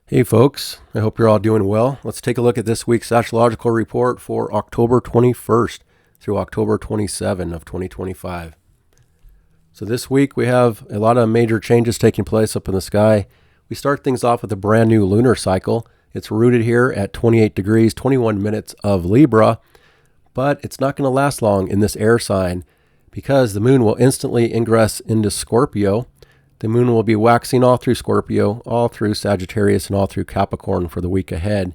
Hey folks, I hope you're all doing well. Let's take a look at this week's astrological report for October 21st through October 27 of 2025. So this week we have a lot of major changes taking place up in the sky. We start things off with a brand new lunar cycle. It's rooted here at 28 degrees, 21 minutes of Libra, but it's not going to last long in this air sign because the moon will instantly ingress into Scorpio. The moon will be waxing all through Scorpio, all through Sagittarius, and all through Capricorn for the week ahead. And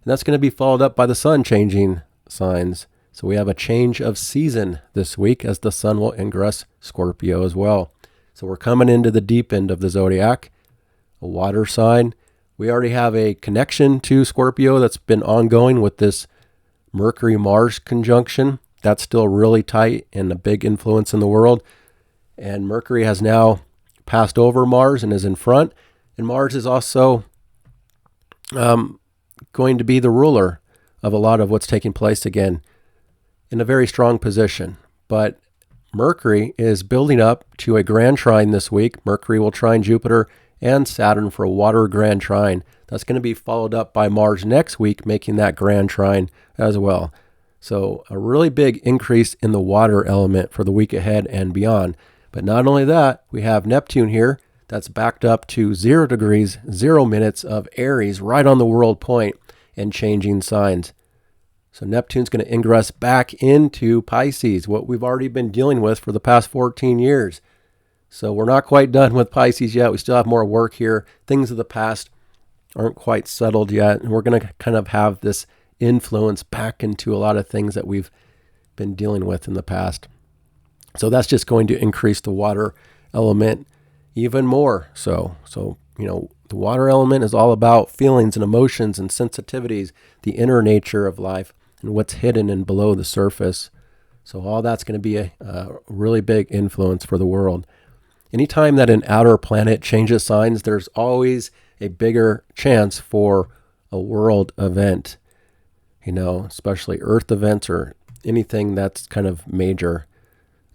that's going to be followed up by the sun changing signs. So we have a change of season this week as the sun will ingress Scorpio as well. So we're coming into the deep end of the zodiac, a water sign. We already have a connection to Scorpio that's been ongoing with this Mercury-Mars conjunction. That's still really tight and a big influence in the world. And Mercury has now passed over Mars and is in front. And Mars is also going to be the ruler of a lot of what's taking place again in a very strong position. But Mercury is building up to a grand trine this week. Mercury will trine Jupiter and Saturn for a water grand trine. That's going to be followed up by Mars next week, making that grand trine as well. So a really big increase in the water element for the week ahead and beyond. But not only that, we have Neptune here that's backed up to 0 degrees, 0 minutes of Aries right on the world point and changing signs. So Neptune's going to ingress back into Pisces, what we've already been dealing with for the past 14 years. So we're not quite done with Pisces yet. We still have more work here. Things of the past aren't quite settled yet. And we're going to kind of have this influence back into a lot of things that we've been dealing with in the past. So that's just going to increase the water element even more. So, the water element is all about feelings and emotions and sensitivities, the inner nature of life and what's hidden and below the surface. So all that's going to be a really big influence for the world. Anytime that an outer planet changes signs, there's always a bigger chance for a world event, especially Earth events or anything that's kind of major.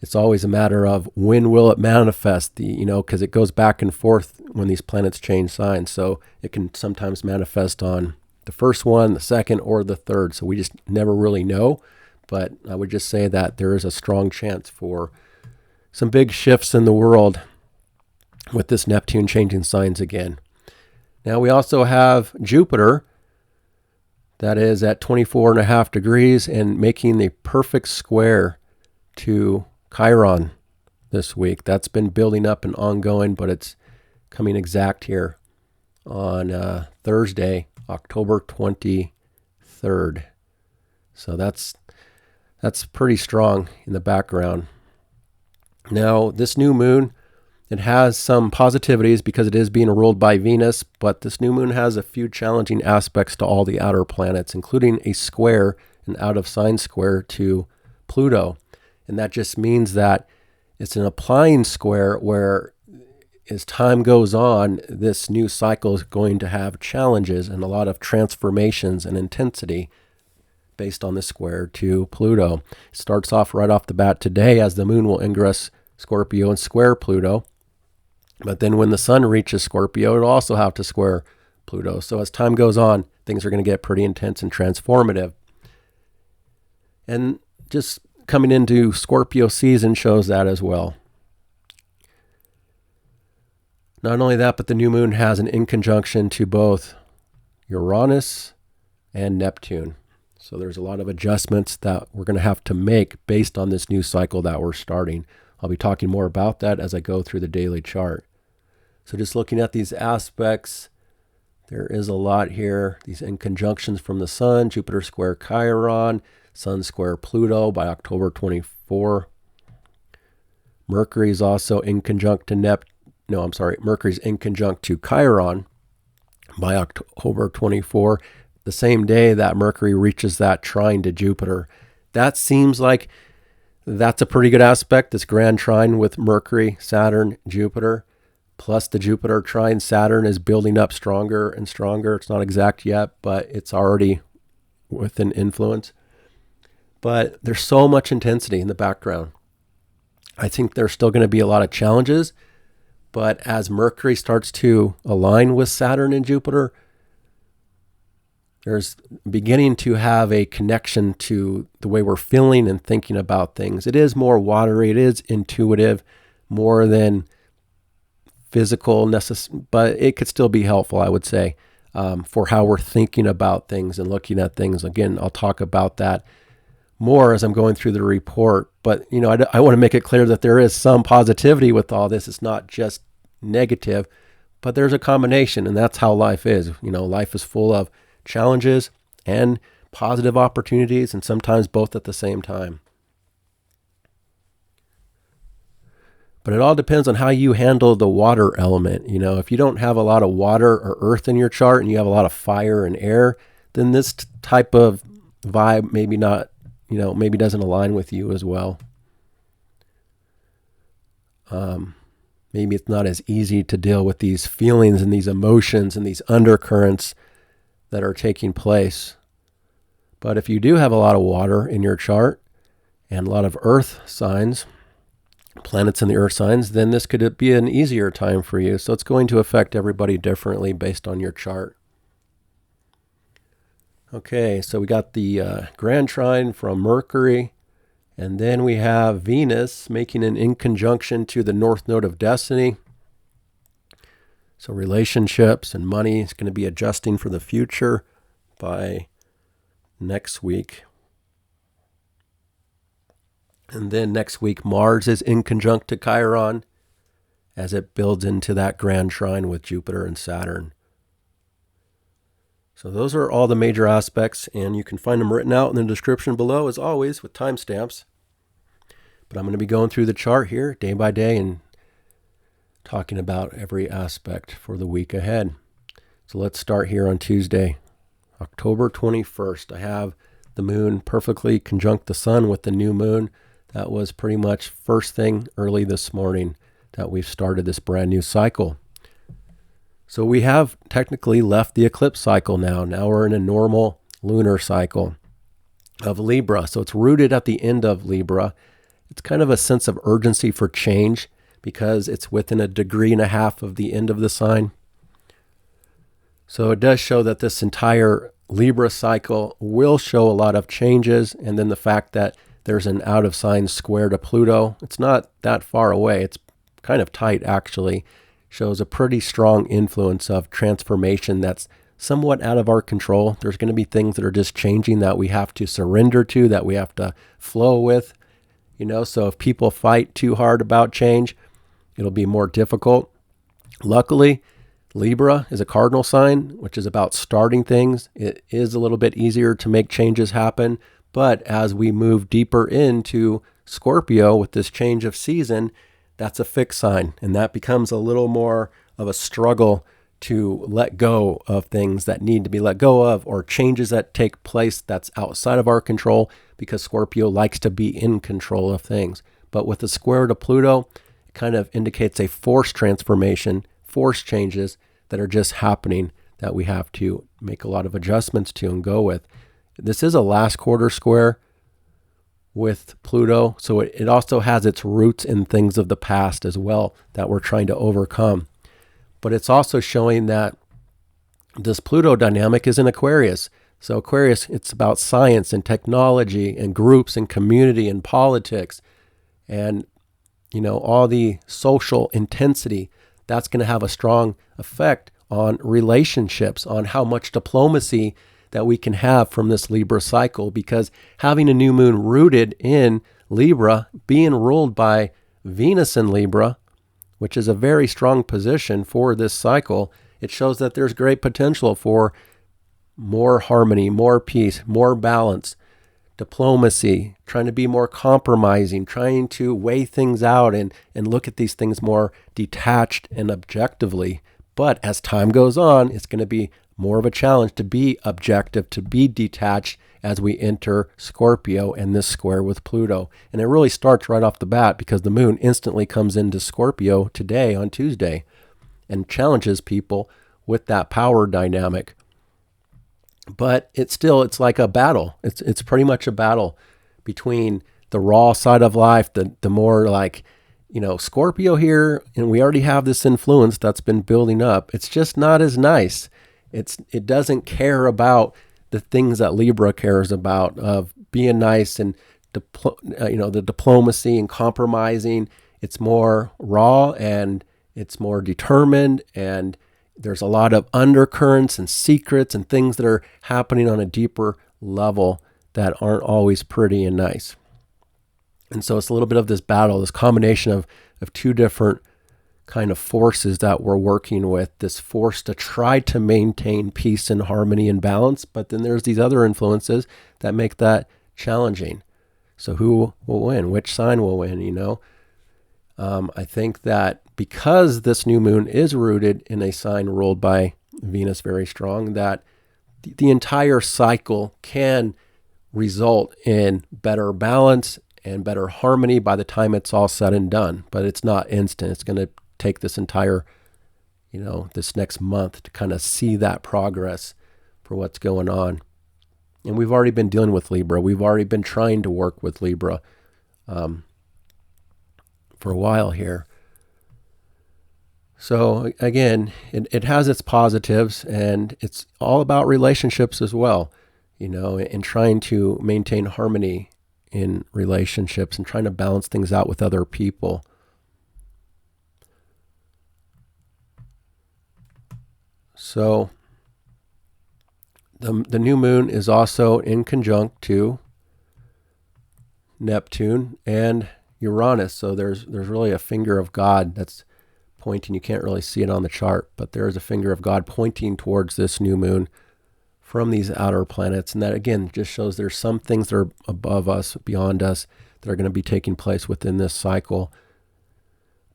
It's always a matter of when will it manifest, because it goes back and forth when these planets change signs. So it can sometimes manifest on the first one, the second, or the third. So we just never really know. But I would just say that there is a strong chance for some big shifts in the world with this Neptune changing signs again. Now we also have Jupiter that is at 24.5 degrees and making the perfect square to Chiron this week. That's been building up and ongoing, but it's coming exact here on Thursday, October 23rd. So that's pretty strong in the background. Now, this new moon, it has some positivities because it is being ruled by Venus, but this new moon has a few challenging aspects to all the outer planets, including a square, an out of sign square to Pluto. And that just means that it's an applying square where as time goes on, this new cycle is going to have challenges and a lot of transformations and intensity based on the square to Pluto. It starts off right off the bat today as the moon will ingress Scorpio and square Pluto. But then when the sun reaches Scorpio, it'll also have to square Pluto. So as time goes on, things are going to get pretty intense and transformative. And just coming into Scorpio season shows that as well. Not only that, but the new moon has an inconjunction to both Uranus and Neptune. So there's a lot of adjustments that we're going to have to make based on this new cycle that we're starting. I'll be talking more about that as I go through the daily chart. So just looking at these aspects, there is a lot here. These inconjunctions from the sun, Jupiter square Chiron, Sun square Pluto by October 24. Mercury is also in conjunct to Mercury's in conjunct to Chiron by October 24, the same day that Mercury reaches that trine to Jupiter. That seems like that's a pretty good aspect, this grand trine with Mercury, Saturn, Jupiter, plus the Jupiter trine Saturn is building up stronger and stronger. It's not exact yet, but it's already with an influence. But there's so much intensity in the background. I think there's still going to be a lot of challenges, But as Mercury starts to align with Saturn and Jupiter, there's beginning to have a connection to the way we're feeling and thinking about things. It is more watery, it is intuitive, more than physical, but it could still be helpful, I would say, for how we're thinking about things and looking at things. Again, I'll talk about that more as I'm going through the report. But, I want to make it clear that there is some positivity with all this. It's not just negative, but there's a combination, and that's how life is. Life is full of challenges and positive opportunities, and sometimes both at the same time. But it all depends on how you handle the water element. If you don't have a lot of water or earth in your chart and you have a lot of fire and air, then this type of vibe maybe doesn't align with you as well. Maybe it's not as easy to deal with these feelings and these emotions and these undercurrents that are taking place. But if you do have a lot of water in your chart and a lot of earth signs, planets in the earth signs, then this could be an easier time for you. So it's going to affect everybody differently based on your chart. Okay, so we got the Grand Trine from Mercury, and then we have Venus making an inconjunction to the North Node of Destiny. So relationships and money is going to be adjusting for the future by next week. And then next week, Mars is inconjunct to Chiron as it builds into that Grand Trine with Jupiter and Saturn. So those are all the major aspects, and you can find them written out in the description below, as always, with timestamps. But I'm going to be going through the chart here day by day and talking about every aspect for the week ahead. So let's start here on Tuesday, October 21st. I have the moon perfectly conjunct the sun with the new moon. That was pretty much first thing early this morning that we've started this brand new cycle. So we have technically left the eclipse cycle now. Now we're in a normal lunar cycle of Libra. So it's rooted at the end of Libra. It's kind of a sense of urgency for change because it's within 1.5 degrees of the end of the sign. So it does show that this entire Libra cycle will show a lot of changes. And then the fact that there's an out of sign square to Pluto, it's not that far away. It's kind of tight actually. Shows a pretty strong influence of transformation that's somewhat out of our control. There's going to be things that are just changing that we have to surrender to, that we have to flow with. So if people fight too hard about change, it'll be more difficult. Luckily, Libra is a cardinal sign, which is about starting things. It is a little bit easier to make changes happen. But as we move deeper into Scorpio with this change of season, that's a fixed sign. And that becomes a little more of a struggle to let go of things that need to be let go of, or changes that take place that's outside of our control, because Scorpio likes to be in control of things. But with the square to Pluto, it kind of indicates a forced transformation, forced changes that are just happening that we have to make a lot of adjustments to and go with. This is a last quarter square with Pluto, so it also has its roots in things of the past as well that we're trying to overcome. But it's also showing that this Pluto dynamic is in Aquarius. So Aquarius, it's about science and technology and groups and community and politics and, all the social intensity. That's going to have a strong effect on relationships, on how much diplomacy that we can have from this Libra cycle, because having a new moon rooted in Libra, being ruled by Venus in Libra, which is a very strong position for this cycle, it shows that there's great potential for more harmony, more peace, more balance, diplomacy, trying to be more compromising, trying to weigh things out and look at these things more detached and objectively. But as time goes on, it's going to be more of a challenge to be objective, to be detached as we enter Scorpio and this square with Pluto. And it really starts right off the bat because the moon instantly comes into Scorpio today on Tuesday and challenges people with that power dynamic. But it's like a battle. It's pretty much a battle between the raw side of life, the more like Scorpio here, and we already have this influence that's been building up. It's just not as nice. It doesn't care about the things that Libra cares about, of being nice and the diplomacy and compromising. It's more raw and it's more determined, and there's a lot of undercurrents and secrets and things that are happening on a deeper level that aren't always pretty and nice. And so it's a little bit of this battle, this combination of two different kind of forces that we're working with, this force to try to maintain peace and harmony and balance. But then there's these other influences that make that challenging. So who will win? Which sign will win? I think that because this new moon is rooted in a sign ruled by Venus very strong, that the entire cycle can result in better balance and better harmony by the time it's all said and done. But it's not instant. It's going to take this entire, this next month to kind of see that progress for what's going on. And we've already been dealing with Libra. We've already been trying to work with Libra for a while here. So again, it has its positives, and it's all about relationships as well, and trying to maintain harmony in relationships and trying to balance things out with other people. So the new moon is also in conjunct to Neptune and Uranus. So there's really a finger of God that's pointing. You can't really see it on the chart, but there is a finger of God pointing towards this new moon from these outer planets. And that, again, just shows there's some things that are above us, beyond us, that are going to be taking place within this cycle.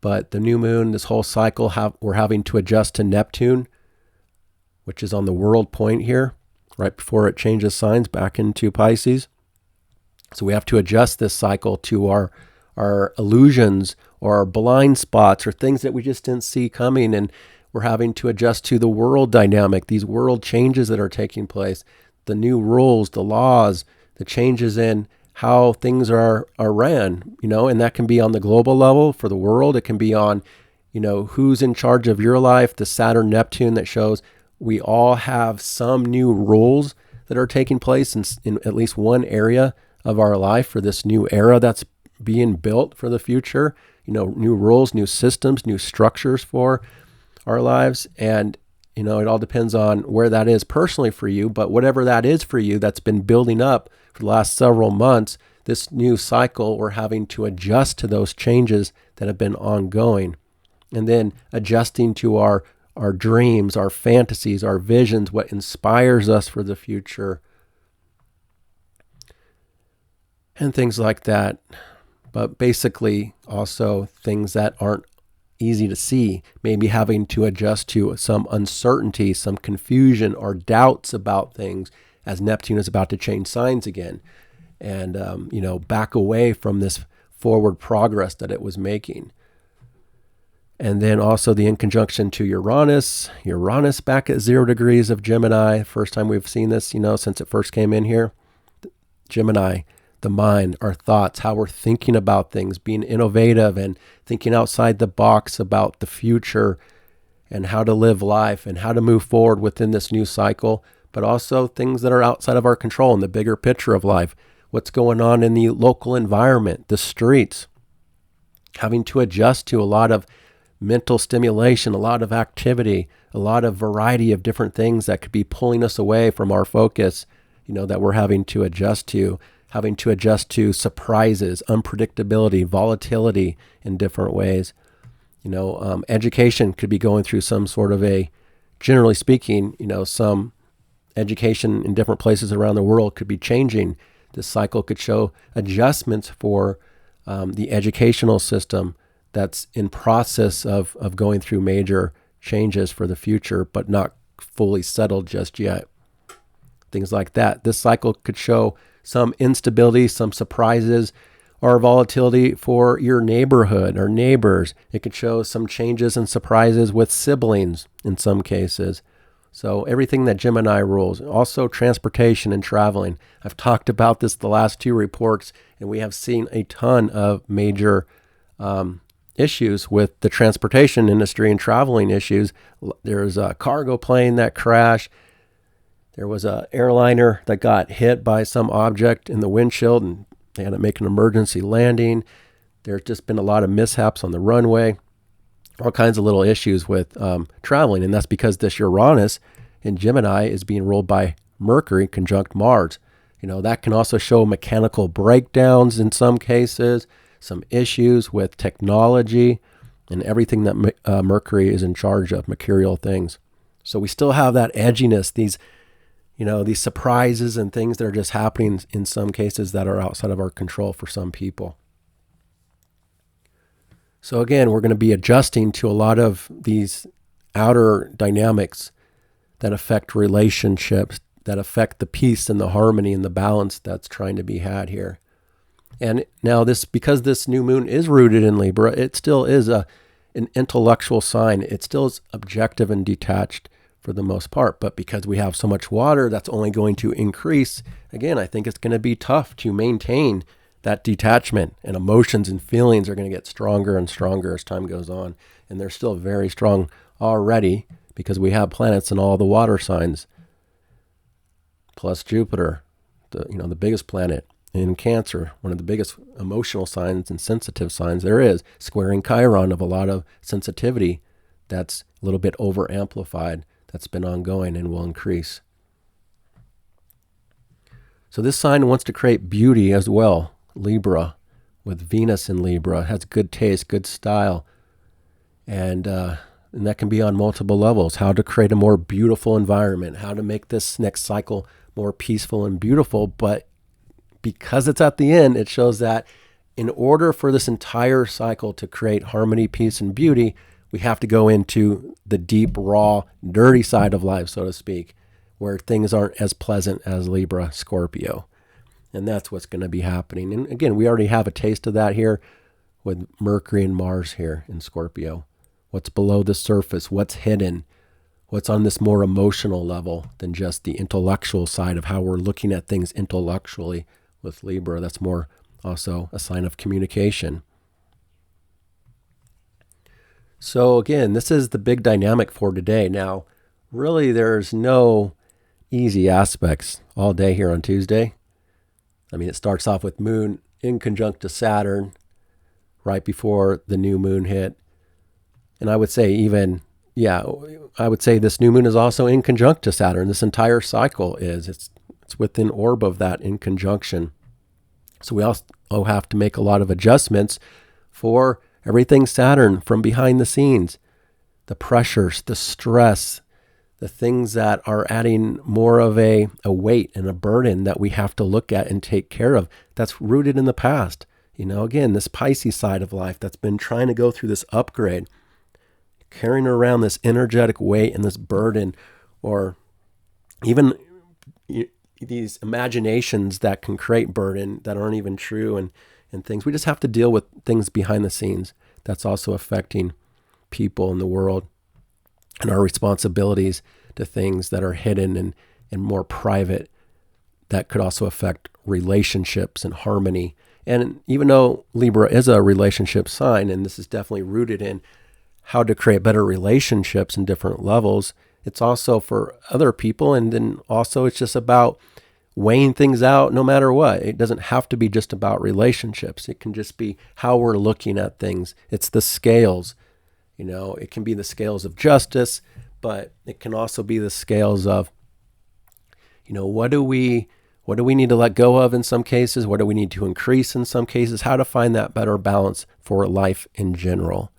But the new moon, this whole cycle, we're having to adjust to Neptune, which is on the world point here, right before it changes signs back into Pisces. So we have to adjust this cycle to our illusions or our blind spots or things that we just didn't see coming. And we're having to adjust to the world dynamic, these world changes that are taking place, the new rules, the laws, the changes in how things are ran, and that can be on the global level for the world. It can be on, who's in charge of your life, the Saturn Neptune that shows we all have some new rules that are taking place in at least one area of our life for this new era that's being built for the future, new rules, new systems, new structures for our lives. And, it all depends on where that is personally for you, but whatever that is for you, that's been building up for the last several months, this new cycle, we're having to adjust to those changes that have been ongoing, and then adjusting to our dreams, our fantasies, our visions, what inspires us for the future, and things like that. But basically also things that aren't easy to see, maybe having to adjust to some uncertainty, some confusion or doubts about things as Neptune is about to change signs again, and back away from this forward progress that it was making. And then also the inconjunction to Uranus back at 0 degrees of Gemini. First time we've seen this, since it first came in here. Gemini, the mind, our thoughts, how we're thinking about things, being innovative and thinking outside the box about the future and how to live life and how to move forward within this new cycle, but also things that are outside of our control in the bigger picture of life. What's going on in the local environment, the streets, having to adjust to a lot of mental stimulation, a lot of activity, a lot of variety of different things that could be pulling us away from our focus, that we're having to adjust to surprises, unpredictability, volatility in different ways. Education could be going through some sort of generally speaking, some education in different places around the world could be changing. This cycle could show adjustments for the educational system that's in process of going through major changes for the future, but not fully settled just yet. Things like that. This cycle could show some instability, some surprises, or volatility for your neighborhood or neighbors. It could show some changes and surprises with siblings in some cases. So everything that Gemini rules. Also transportation and traveling. I've talked about this the last two reports, and we have seen a ton of major issues with the transportation industry and traveling issues. There's a cargo plane that crashed. There was an airliner that got hit by some object in the windshield and they had to make an emergency landing. There's just been a lot of mishaps on the runway, all kinds of little issues with traveling. And that's because this Uranus in Gemini is being ruled by Mercury conjunct Mars. That can also show mechanical breakdowns in some cases, some issues with technology and everything that Mercury is in charge of, material things. So we still have that edginess, these surprises and things that are just happening in some cases that are outside of our control for some people. So again, we're going to be adjusting to a lot of these outer dynamics that affect relationships, that affect the peace and the harmony and the balance that's trying to be had here. And now because this new moon is rooted in Libra, it still is an intellectual sign. It still is objective and detached for the most part. But because we have so much water, that's only going to increase. Again, I think it's going to be tough to maintain that detachment, and emotions and feelings are going to get stronger and stronger as time goes on. And they're still very strong already because we have planets in all the water signs, plus Jupiter, the biggest planet in Cancer, one of the biggest emotional signs and sensitive signs there is, squaring Chiron of a lot of sensitivity that's a little bit over amplified, that's been ongoing and will increase. So this sign wants to create beauty as well. Libra, with Venus in Libra, has good taste, good style, and that can be on multiple levels. How to create a more beautiful environment, how to make this next cycle more peaceful and beautiful. But because it's at the end, it shows that in order for this entire cycle to create harmony, peace, and beauty, we have to go into the deep, raw, dirty side of life, so to speak, where things aren't as pleasant as Libra, Scorpio. And that's what's going to be happening. And again, we already have a taste of that here with Mercury and Mars here in Scorpio. What's below the surface, what's hidden, what's on this more emotional level than just the intellectual side of how we're looking at things intellectually with Libra. That's more also a sign of communication. So again, this is the big dynamic for today. Now, really there's no easy aspects all day here on Tuesday. It starts off with Moon in conjunct to Saturn right before the new moon hit. And I would say this new moon is also in conjunct to Saturn. This entire cycle is. It's within orb of that in conjunction. So we also have to make a lot of adjustments for everything Saturn from behind the scenes. The pressures, the stress, the things that are adding more of a weight and a burden that we have to look at and take care of. That's rooted in the past. Again, this Pisces side of life that's been trying to go through this upgrade, carrying around this energetic weight and this burden, or even these imaginations that can create burden that aren't even true and things. We just have to deal with things behind the scenes that's also affecting people in the world, and our responsibilities to things that are hidden and more private that could also affect relationships and harmony. And even though Libra is a relationship sign, and this is definitely rooted in how to create better relationships in different levels, it's also for other people. And then also it's just about weighing things out no matter what. It doesn't have to be just about relationships. It can just be how we're looking at things. It's the scales. It can be the scales of justice, but it can also be the scales of, what do we need to let go of in some cases? What do we need to increase in some cases? How to find that better balance for life in general.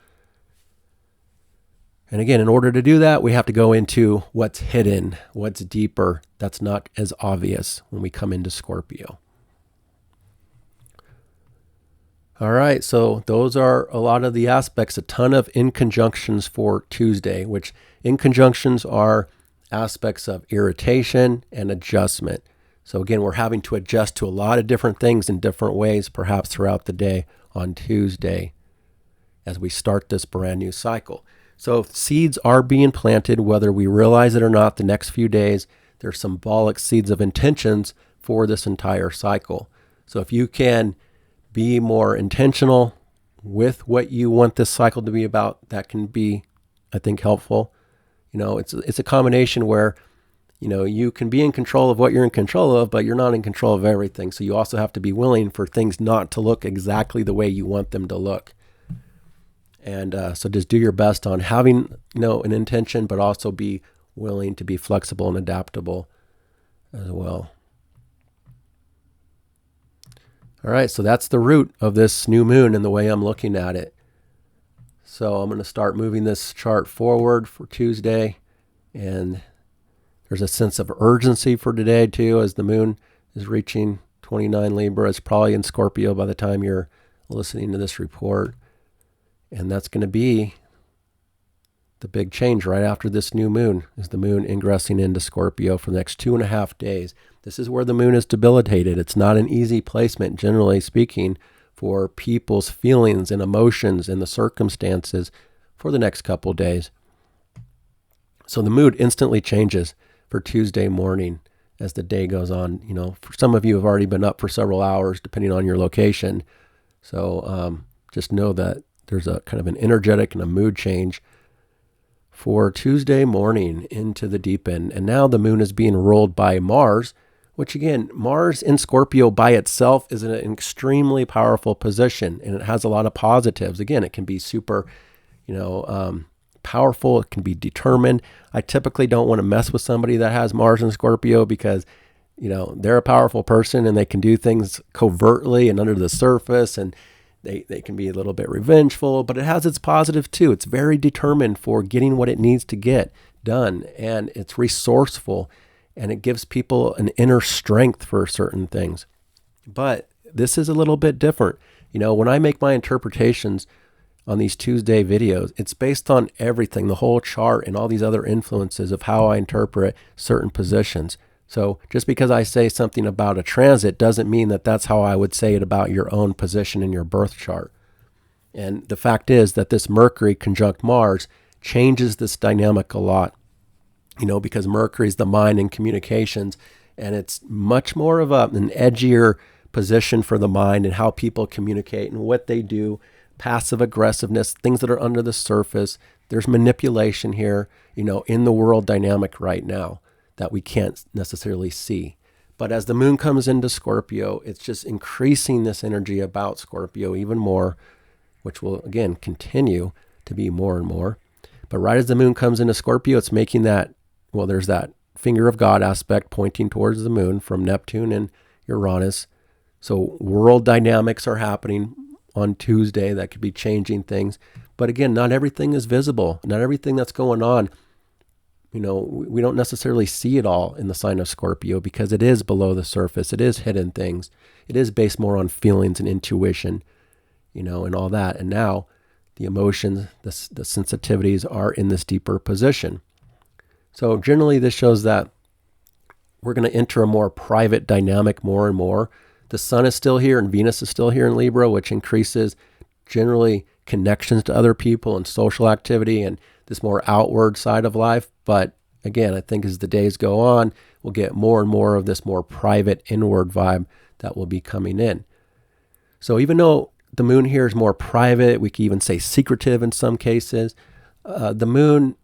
And again, in order to do that, we have to go into what's hidden, what's deeper, that's not as obvious when we come into Scorpio. All right, so those are a lot of the aspects, a ton of inconjunctions for Tuesday, which inconjunctions are aspects of irritation and adjustment. So again, we're having to adjust to a lot of different things in different ways, perhaps throughout the day on Tuesday as we start this brand new cycle. So seeds are being planted, whether we realize it or not, the next few days. They're symbolic seeds of intentions for this entire cycle. So if you can be more intentional with what you want this cycle to be about, that can be, I think, helpful. It's a combination where, you can be in control of what you're in control of, but you're not in control of everything. So you also have to be willing for things not to look exactly the way you want them to look. And so just do your best on having, an intention, but also be willing to be flexible and adaptable as well. All right, so that's the root of this new moon and the way I'm looking at it. So I'm going to start moving this chart forward for Tuesday, and there's a sense of urgency for today too, as the moon is reaching 29 Libra. It's probably in Scorpio by the time you're listening to this report. And that's going to be the big change right after this new moon, is the moon ingressing into Scorpio for the next 2.5 days. This is where the moon is debilitated. It's not an easy placement, generally speaking, for people's feelings and emotions and the circumstances for the next couple days. So the mood instantly changes for Tuesday morning as the day goes on. For some of you have already been up for several hours, depending on your location. So just know that there's a kind of an energetic and a mood change for Tuesday morning into the deep end. And now the moon is being ruled by Mars, which again, Mars in Scorpio by itself is in an extremely powerful position, and it has a lot of positives. Again, it can be super, powerful. It can be determined. I typically don't want to mess with somebody that has Mars in Scorpio because, they're a powerful person and they can do things covertly and under the surface, and they can be a little bit revengeful, but it has its positive too. It's very determined for getting what it needs to get done, and it's resourceful, and it gives people an inner strength for certain things. But this is a little bit different. When I make my interpretations on these Tuesday videos, it's based on everything, the whole chart and all these other influences of how I interpret certain positions. So just because I say something about a transit doesn't mean that that's how I would say it about your own position in your birth chart. And the fact is that this Mercury conjunct Mars changes this dynamic a lot, because Mercury is the mind and communications, and it's much more of an edgier position for the mind and how people communicate and what they do, passive aggressiveness, things that are under the surface. There's manipulation here, in the world dynamic right now that we can't necessarily see. But as the moon comes into Scorpio, it's just increasing this energy about Scorpio even more, which will, again, continue to be more and more. But right as the moon comes into Scorpio, it's making there's that finger of God aspect pointing towards the moon from Neptune and Uranus. So world dynamics are happening on Tuesday that could be changing things. But again, not everything is visible. Not everything that's going on, we don't necessarily see it all in the sign of Scorpio because it is below the surface. It is hidden things. It is based more on feelings and intuition, and all that. And now the emotions, the sensitivities are in this deeper position. So generally this shows that we're going to enter a more private dynamic more and more. The sun is still here and Venus is still here in Libra, which increases generally connections to other people and social activity and this more outward side of life. But again, I think as the days go on, we'll get more and more of this more private inward vibe that will be coming in. So even though the moon here is more private, we can even say secretive in some cases, the moon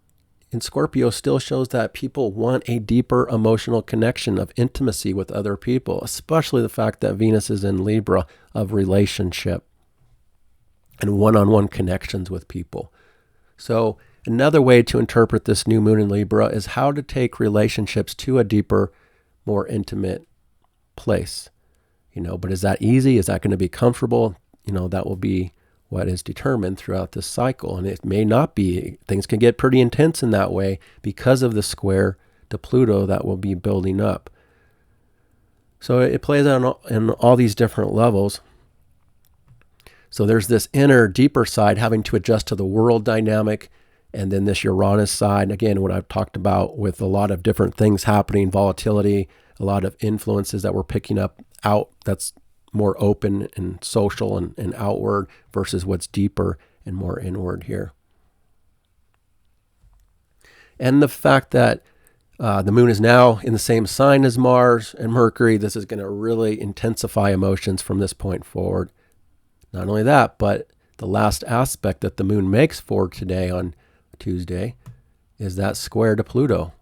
in Scorpio still shows that people want a deeper emotional connection of intimacy with other people, especially the fact that Venus is in Libra of relationship and one-on-one connections with people. So another way to interpret this new moon in Libra is how to take relationships to a deeper, more intimate place. But is that easy? Is that going to be comfortable? That will be what is determined throughout this cycle. And it may not be. Things can get pretty intense in that way because of the square to Pluto that will be building up. So it plays out in all these different levels. So there's this inner, deeper side having to adjust to the world dynamic, and then this Uranus side, again, what I've talked about with a lot of different things happening, volatility, a lot of influences that we're picking up out that's more open and social and outward versus what's deeper and more inward here. And the fact that the moon is now in the same sign as Mars and Mercury, this is going to really intensify emotions from this point forward. Not only that, but the last aspect that the moon makes for today on Tuesday is that square to Pluto.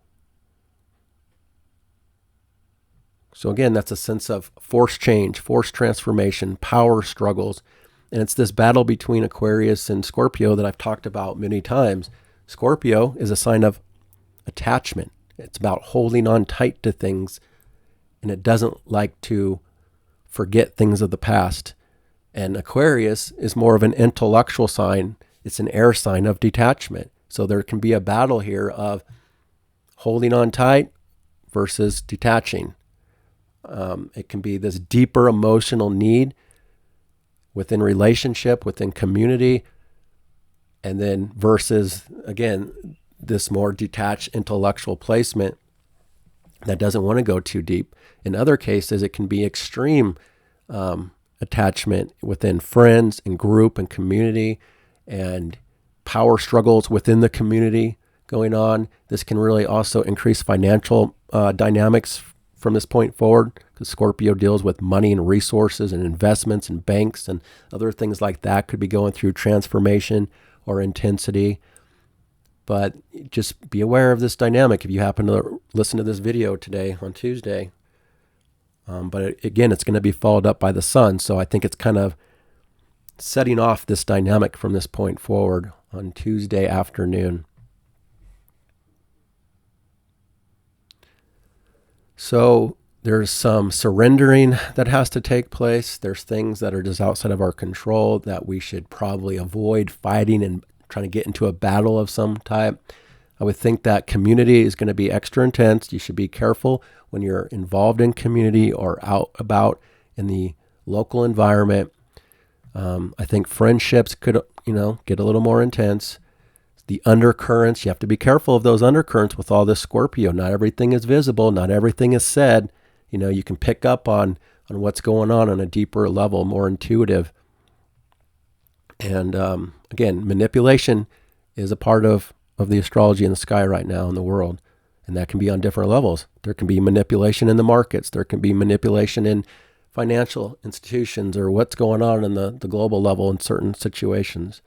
So again, that's a sense of force change, force transformation, power struggles. And it's this battle between Aquarius and Scorpio that I've talked about many times. Scorpio is a sign of attachment. It's about holding on tight to things, and it doesn't like to forget things of the past. And Aquarius is more of an intellectual sign. It's an air sign of detachment. So there can be a battle here of holding on tight versus detaching. It can be this deeper emotional need within relationship, within community, and then versus, again, this more detached intellectual placement that doesn't want to go too deep. In other cases, it can be extreme attachment within friends and group and community, and power struggles within the community going on. This can really also increase financial dynamics from this point forward, because Scorpio deals with money and resources and investments and banks and other things like that could be going through transformation or intensity. But just be aware of this dynamic if you happen to listen to this video today on Tuesday. But again, it's going to be followed up by the sun. So I think it's kind of setting off this dynamic from this point forward on Tuesday afternoon. So there's some surrendering that has to take place. There's things that are just outside of our control that we should probably avoid fighting and trying to get into a battle of some type. I would think that community is going to be extra intense. You should be careful when you're involved in community or out about in the local environment. I think friendships could, get a little more intense. The undercurrents, you have to be careful of those undercurrents with all this Scorpio. Not everything is visible. Not everything is said. You can pick up on what's going on a deeper level, more intuitive. And again, manipulation is a part of the astrology in the sky right now in the world. And that can be on different levels. There can be manipulation in the markets. There can be manipulation in financial institutions or what's going on in the global level in certain situations.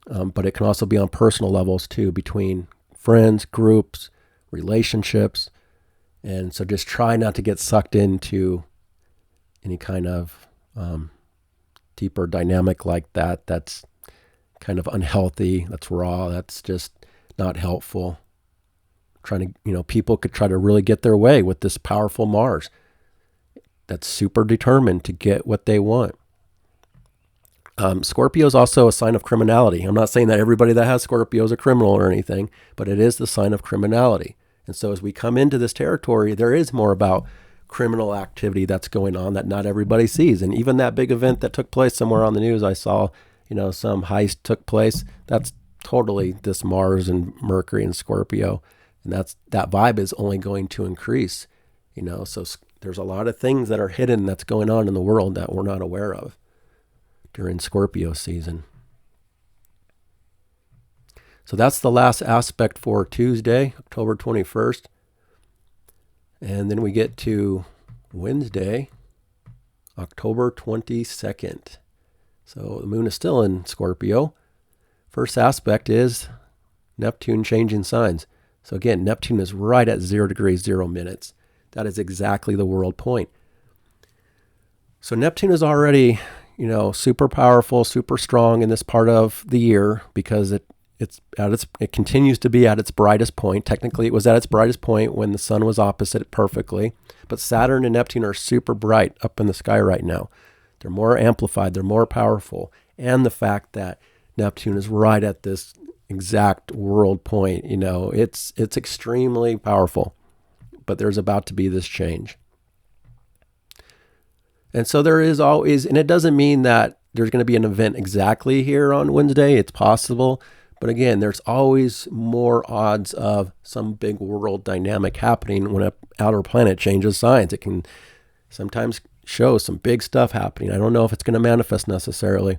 But it can also be on personal levels too, between friends, groups, relationships. And so just try not to get sucked into any kind of deeper dynamic like that. That's kind of unhealthy. That's raw. That's just not helpful. People could try to really get their way with this powerful Mars that's super determined to get what they want. Scorpio is also a sign of criminality. I'm not saying that everybody that has Scorpio is a criminal or anything, but it is the sign of criminality. And so as we come into this territory, there is more about criminal activity that's going on that not everybody sees. And even that big event that took place somewhere on the news, I saw, some heist took place. That's totally this Mars and Mercury and Scorpio. And that vibe is only going to increase, so there's a lot of things that are hidden that's going on in the world that we're not aware of during Scorpio season. So that's the last aspect for Tuesday, October 21st. And then we get to Wednesday, October 22nd. So the moon is still in Scorpio. First aspect is Neptune changing signs. So again, Neptune is right at 0 degrees, 0 minutes. That is exactly the world point. So Neptune is already, super powerful, super strong in this part of the year because it continues to be at its brightest point. Technically, it was at its brightest point when the sun was opposite it perfectly. But Saturn and Neptune are super bright up in the sky right now. They're more amplified. They're more powerful. And the fact that Neptune is right at this exact world point, it's extremely powerful. But there's about to be this change. And so there is always, and it doesn't mean that there's going to be an event exactly here on Wednesday. It's possible. But again, there's always more odds of some big world dynamic happening when an outer planet changes signs. It can sometimes show some big stuff happening. I don't know if it's going to manifest necessarily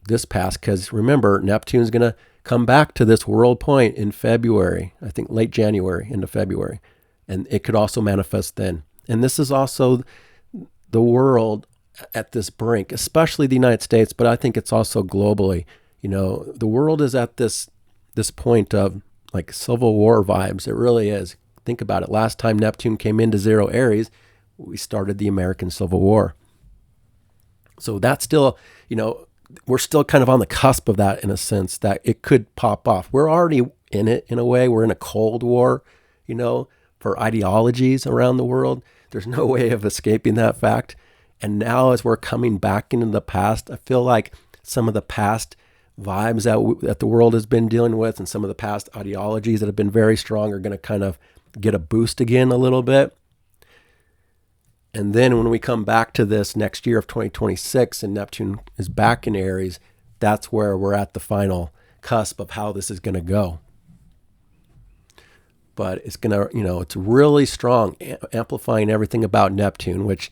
this past, because remember, Neptune's going to come back to this world point in February, I think late January into February. And it could also manifest then. And this is also the world at this brink, especially the United States, but I think it's also globally. The world is at this point of like Civil War vibes. It really is. Think about it. Last time Neptune came into Zero Aries, we started the American Civil War. So that's still, we're still kind of on the cusp of that in a sense that it could pop off. We're already in it in a way. We're in a Cold War, for ideologies around the world. There's no way of escaping that fact. And now as we're coming back into the past, I feel like some of the past vibes that the world has been dealing with and some of the past ideologies that have been very strong are going to kind of get a boost again a little bit. And then when we come back to this next year of 2026 and Neptune is back in Aries, that's where we're at the final cusp of how this is going to go. But it's going to, it's really strong, amplifying everything about Neptune, which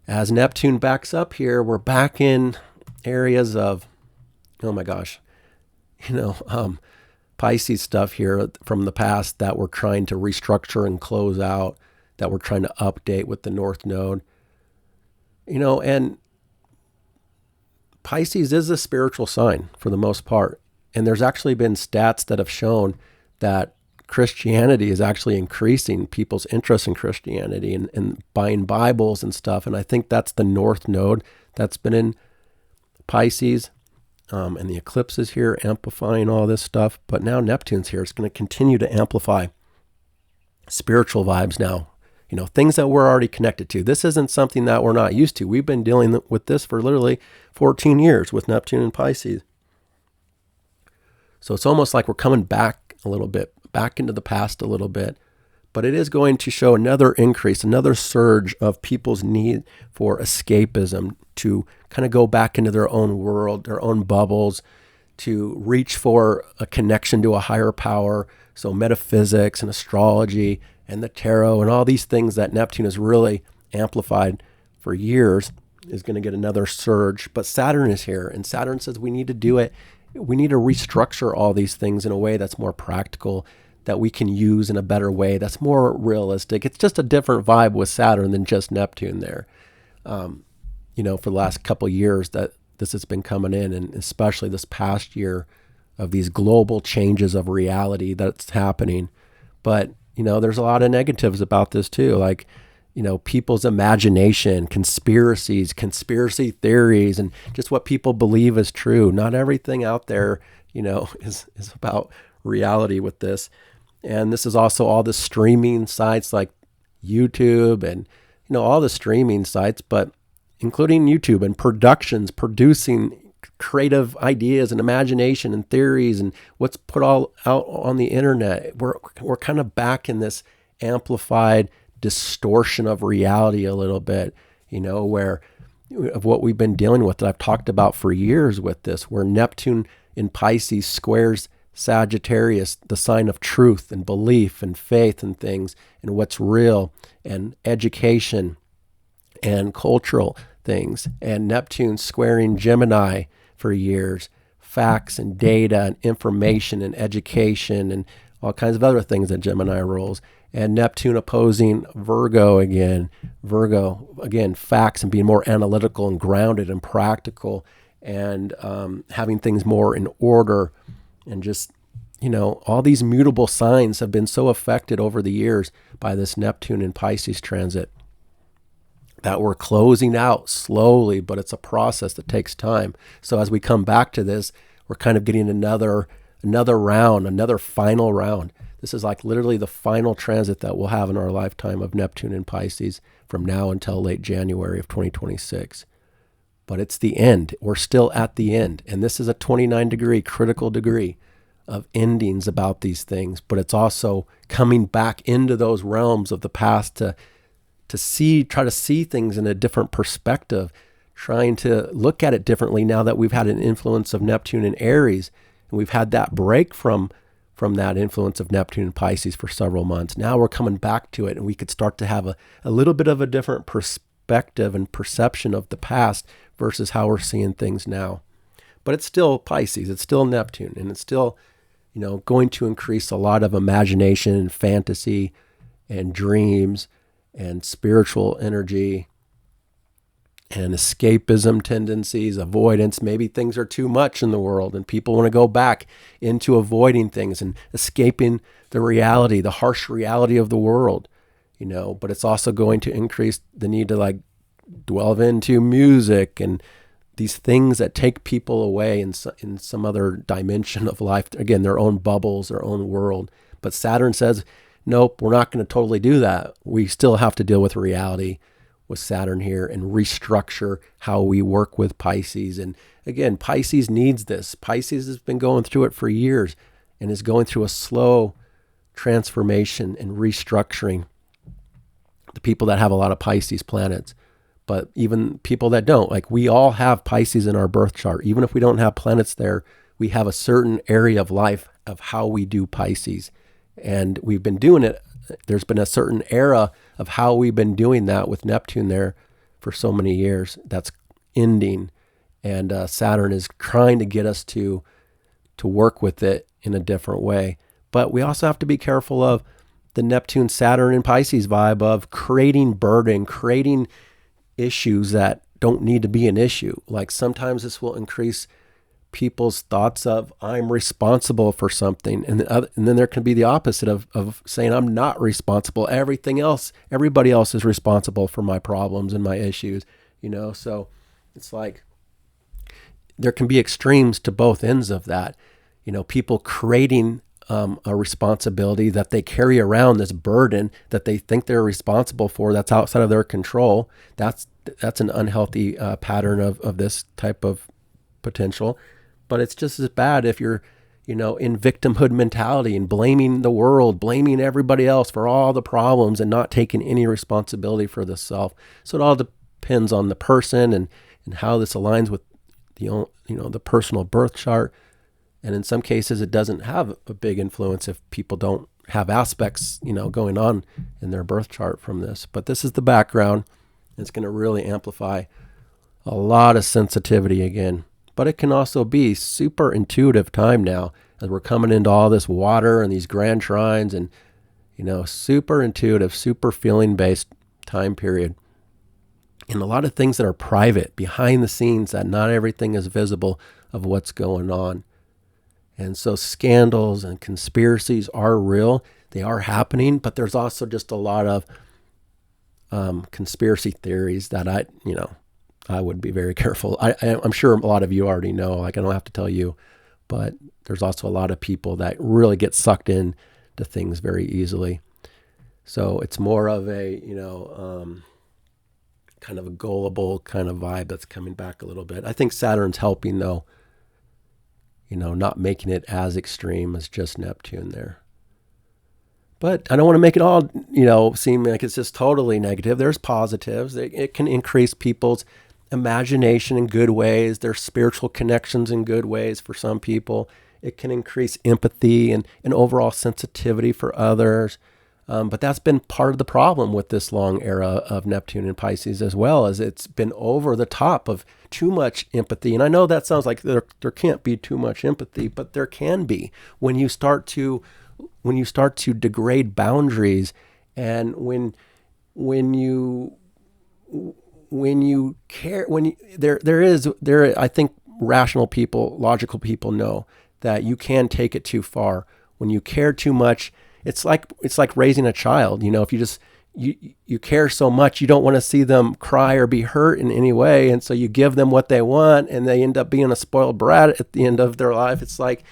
as Neptune backs up here, we're back in areas of, oh my gosh, Pisces stuff here from the past that we're trying to restructure and close out, that we're trying to update with the North Node. And Pisces is a spiritual sign for the most part. And there's actually been stats that have shown that Christianity is actually increasing people's interest in Christianity and buying Bibles and stuff. And I think that's the North Node that's been in Pisces. And the eclipse is here amplifying all this stuff. But now Neptune's here. It's going to continue to amplify spiritual vibes now. Things that we're already connected to. This isn't something that we're not used to. We've been dealing with this for literally 14 years with Neptune and Pisces. So it's almost like we're coming back a little bit, back into the past a little bit. But it is going to show another increase, another surge of people's need for escapism, to kind of go back into their own world, their own bubbles, to reach for a connection to a higher power. So metaphysics and astrology and the tarot and all these things that Neptune has really amplified for years is going to get another surge. But Saturn is here, and Saturn says we need to do it. We need to restructure all these things in a way that's more practical, that we can use in a better way, that's more realistic. It's just a different vibe with Saturn than just Neptune there. For the last couple of years that this has been coming in, and especially this past year of these global changes of reality that's happening. But, there's a lot of negatives about this too, like, people's imagination, conspiracies, conspiracy theories, and just what people believe is true. Not everything out there, is about reality with this. And this is also all the streaming sites like YouTube and, all the streaming sites, but including YouTube and productions producing creative ideas and imagination and theories and what's put all out on the internet. We're kind of back in this amplified distortion of reality a little bit, where of what we've been dealing with that I've talked about for years with this, where Neptune in Pisces squares Sagittarius, the sign of truth and belief and faith and things and what's real and education and cultural things. And Neptune squaring Gemini for years, facts and data and information and education and all kinds of other things that Gemini rules. And Neptune opposing Virgo again. Virgo, again, facts and being more analytical and grounded and practical and having things more in order. And just, all these mutable signs have been so affected over the years by this Neptune and Pisces transit that we're closing out slowly, but it's a process that takes time. So as we come back to this, we're kind of getting another round, another final round. This is like literally the final transit that we'll have in our lifetime of Neptune and Pisces from now until late January of 2026. But it's the end. We're still at the end. And this is a 29-degree critical degree of endings about these things. But it's also coming back into those realms of the past to try to see things in a different perspective, trying to look at it differently now that we've had an influence of Neptune and Aries. And we've had that break from that influence of Neptune and Pisces for several months. Now we're coming back to it, and we could start to have a little bit of a different perspective and perception of the past versus how we're seeing things now. But it's still Pisces, it's still Neptune, and it's still, going to increase a lot of imagination and fantasy and dreams and spiritual energy and escapism tendencies, avoidance. Maybe things are too much in the world and people want to go back into avoiding things and escaping the reality, the harsh reality of the world, but it's also going to increase the need to like delve into music and these things that take people away in some other dimension of life. Again, their own bubbles, their own world. But Saturn says, nope, we're not going to totally do that. We still have to deal with reality with Saturn here and restructure how we work with Pisces. And again, Pisces needs this. Pisces has been going through it for years and is going through a slow transformation and restructuring. The people that have a lot of Pisces planets, but even people that don't, like we all have Pisces in our birth chart. Even if we don't have planets there, we have a certain area of life of how we do Pisces. And we've been doing it. There's been a certain era of how we've been doing that with Neptune there for so many years. That's ending. And Saturn is trying to get us to work with it in a different way. But we also have to be careful of the Neptune, Saturn, and Pisces vibe of creating burden, creating issues that don't need to be an issue. Like sometimes this will increase people's thoughts of I'm responsible for something, and then there can be the opposite of saying I'm not responsible. Everybody else is responsible for my problems and my issues, So it's like there can be extremes to both ends of that. People creating a responsibility that they carry around, this burden that they think they're responsible for that's outside of their control. That's an unhealthy pattern of this type of potential. But it's just as bad if you're, in victimhood mentality and blaming the world, blaming everybody else for all the problems and not taking any responsibility for the self. So it all depends on the person and how this aligns with the personal birth chart. And in some cases, it doesn't have a big influence if people don't have aspects, going on in their birth chart from this. But this is the background. It's going to really amplify a lot of sensitivity again. But it can also be super intuitive time now as we're coming into all this water and these grand trines and, super intuitive, super feeling-based time period. And a lot of things that are private, behind the scenes, that not everything is visible of what's going on. And so scandals and conspiracies are real. They are happening, but there's also just a lot of conspiracy theories that I would be very careful. I'm sure a lot of you already know, like I don't have to tell you, but there's also a lot of people that really get sucked in to things very easily. So it's more of a, kind of a gullible kind of vibe that's coming back a little bit. I think Saturn's helping though, not making it as extreme as just Neptune there. But I don't want to make it all, seem like it's just totally negative. There's positives. It can increase people's imagination in good ways. There's spiritual connections in good ways for some people. It can increase empathy and overall sensitivity for others. But that's been part of the problem with this long era of Neptune and Pisces as well, as it's been over the top of too much empathy. And I know that sounds like there can't be too much empathy, but there can be when you start to degrade boundaries, and when you care, I think rational people, logical people know that you can take it too far. When you care too much, it's like raising a child. If you just you care so much, you don't want to see them cry or be hurt in any way, and so you give them what they want, and they end up being a spoiled brat at the end of their life. It's like,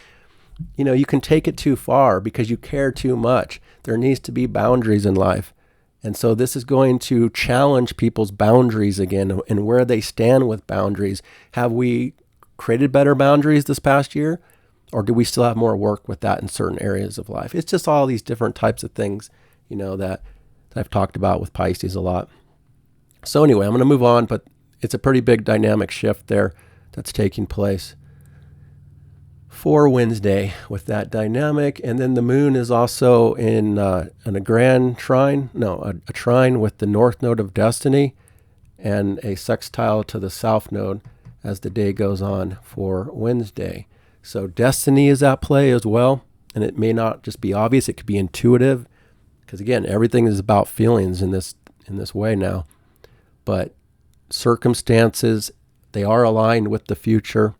you can take it too far because you care too much. There needs to be boundaries in life. And so this is going to challenge people's boundaries again and where they stand with boundaries. Have we created better boundaries this past year? Or do we still have more work with that in certain areas of life? It's just all these different types of things, that I've talked about with Pisces a lot. So anyway, I'm going to move on, but it's a pretty big dynamic shift there that's taking place for Wednesday with that dynamic. And then the moon is also in a trine with the north node of destiny and a sextile to the south node as the day goes on for Wednesday. So destiny is at play as well. And it may not just be obvious. It could be intuitive because again, everything is about feelings in this way now. But circumstances, they are aligned with the future,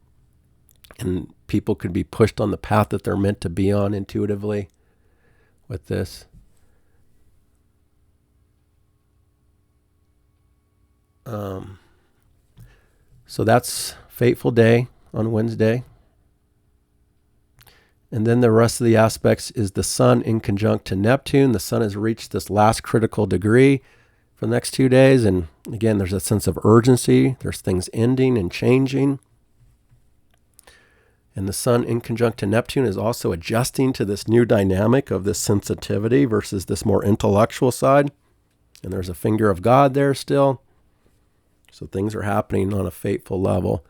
and people could be pushed on the path that they're meant to be on intuitively with this. So that's Fateful Day on Wednesday. And then the rest of the aspects is the sun in conjunct to Neptune. The sun has reached this last critical degree for the next 2 days. And again, there's a sense of urgency. There's things ending and changing. And the sun in conjunct to Neptune is also adjusting to this new dynamic of this sensitivity versus this more intellectual side. And there's a finger of God there still. So things are happening on a fateful level.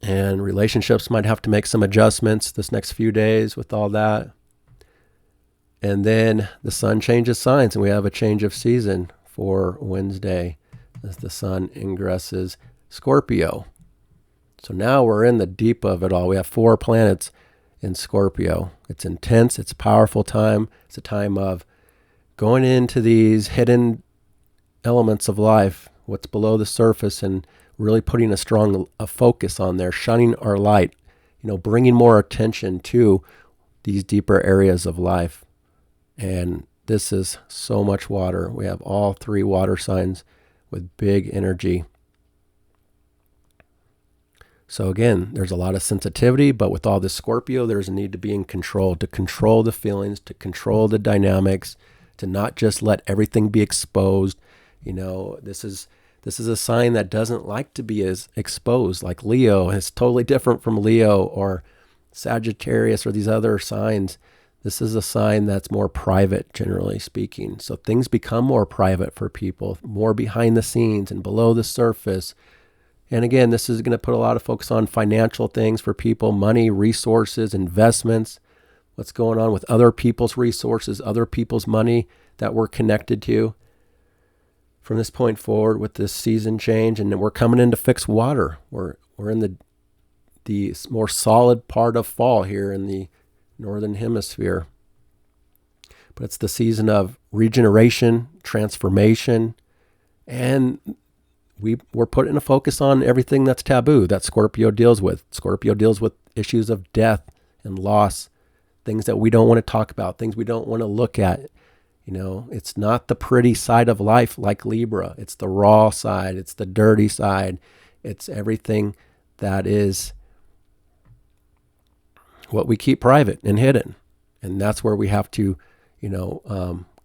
And relationships might have to make some adjustments this next few days with all that. And then the sun changes signs, and we have a change of season for Wednesday as the sun ingresses Scorpio. So now we're in the deep of it all. We have 4 planets in Scorpio. It's intense. It's a powerful time. It's a time of going into these hidden elements of life, what's below the surface, and really putting a strong focus on there, shining our light, bringing more attention to these deeper areas of life. And this is so much water. We have all 3 water signs with big energy. So again, there's a lot of sensitivity, but with all this Scorpio, there's a need to be in control, to control the feelings, to control the dynamics, to not just let everything be exposed. This is a sign that doesn't like to be as exposed. Like Leo is totally different from Leo or Sagittarius or these other signs. This is a sign that's more private, generally speaking. So things become more private for people, more behind the scenes and below the surface. And again, this is going to put a lot of focus on financial things for people, money, resources, investments, what's going on with other people's resources, other people's money that we're connected to. From this point forward with this season change, and then we're coming in to fix water. We're in the more solid part of fall here in the northern hemisphere. But it's the season of regeneration, transformation, and we're putting a focus on everything that's taboo that Scorpio deals with. Scorpio deals with issues of death and loss, things that we don't want to talk about, things we don't want to look at. It's not the pretty side of life like Libra. It's the raw side. It's the dirty side. It's everything that is what we keep private and hidden. And that's where we have to,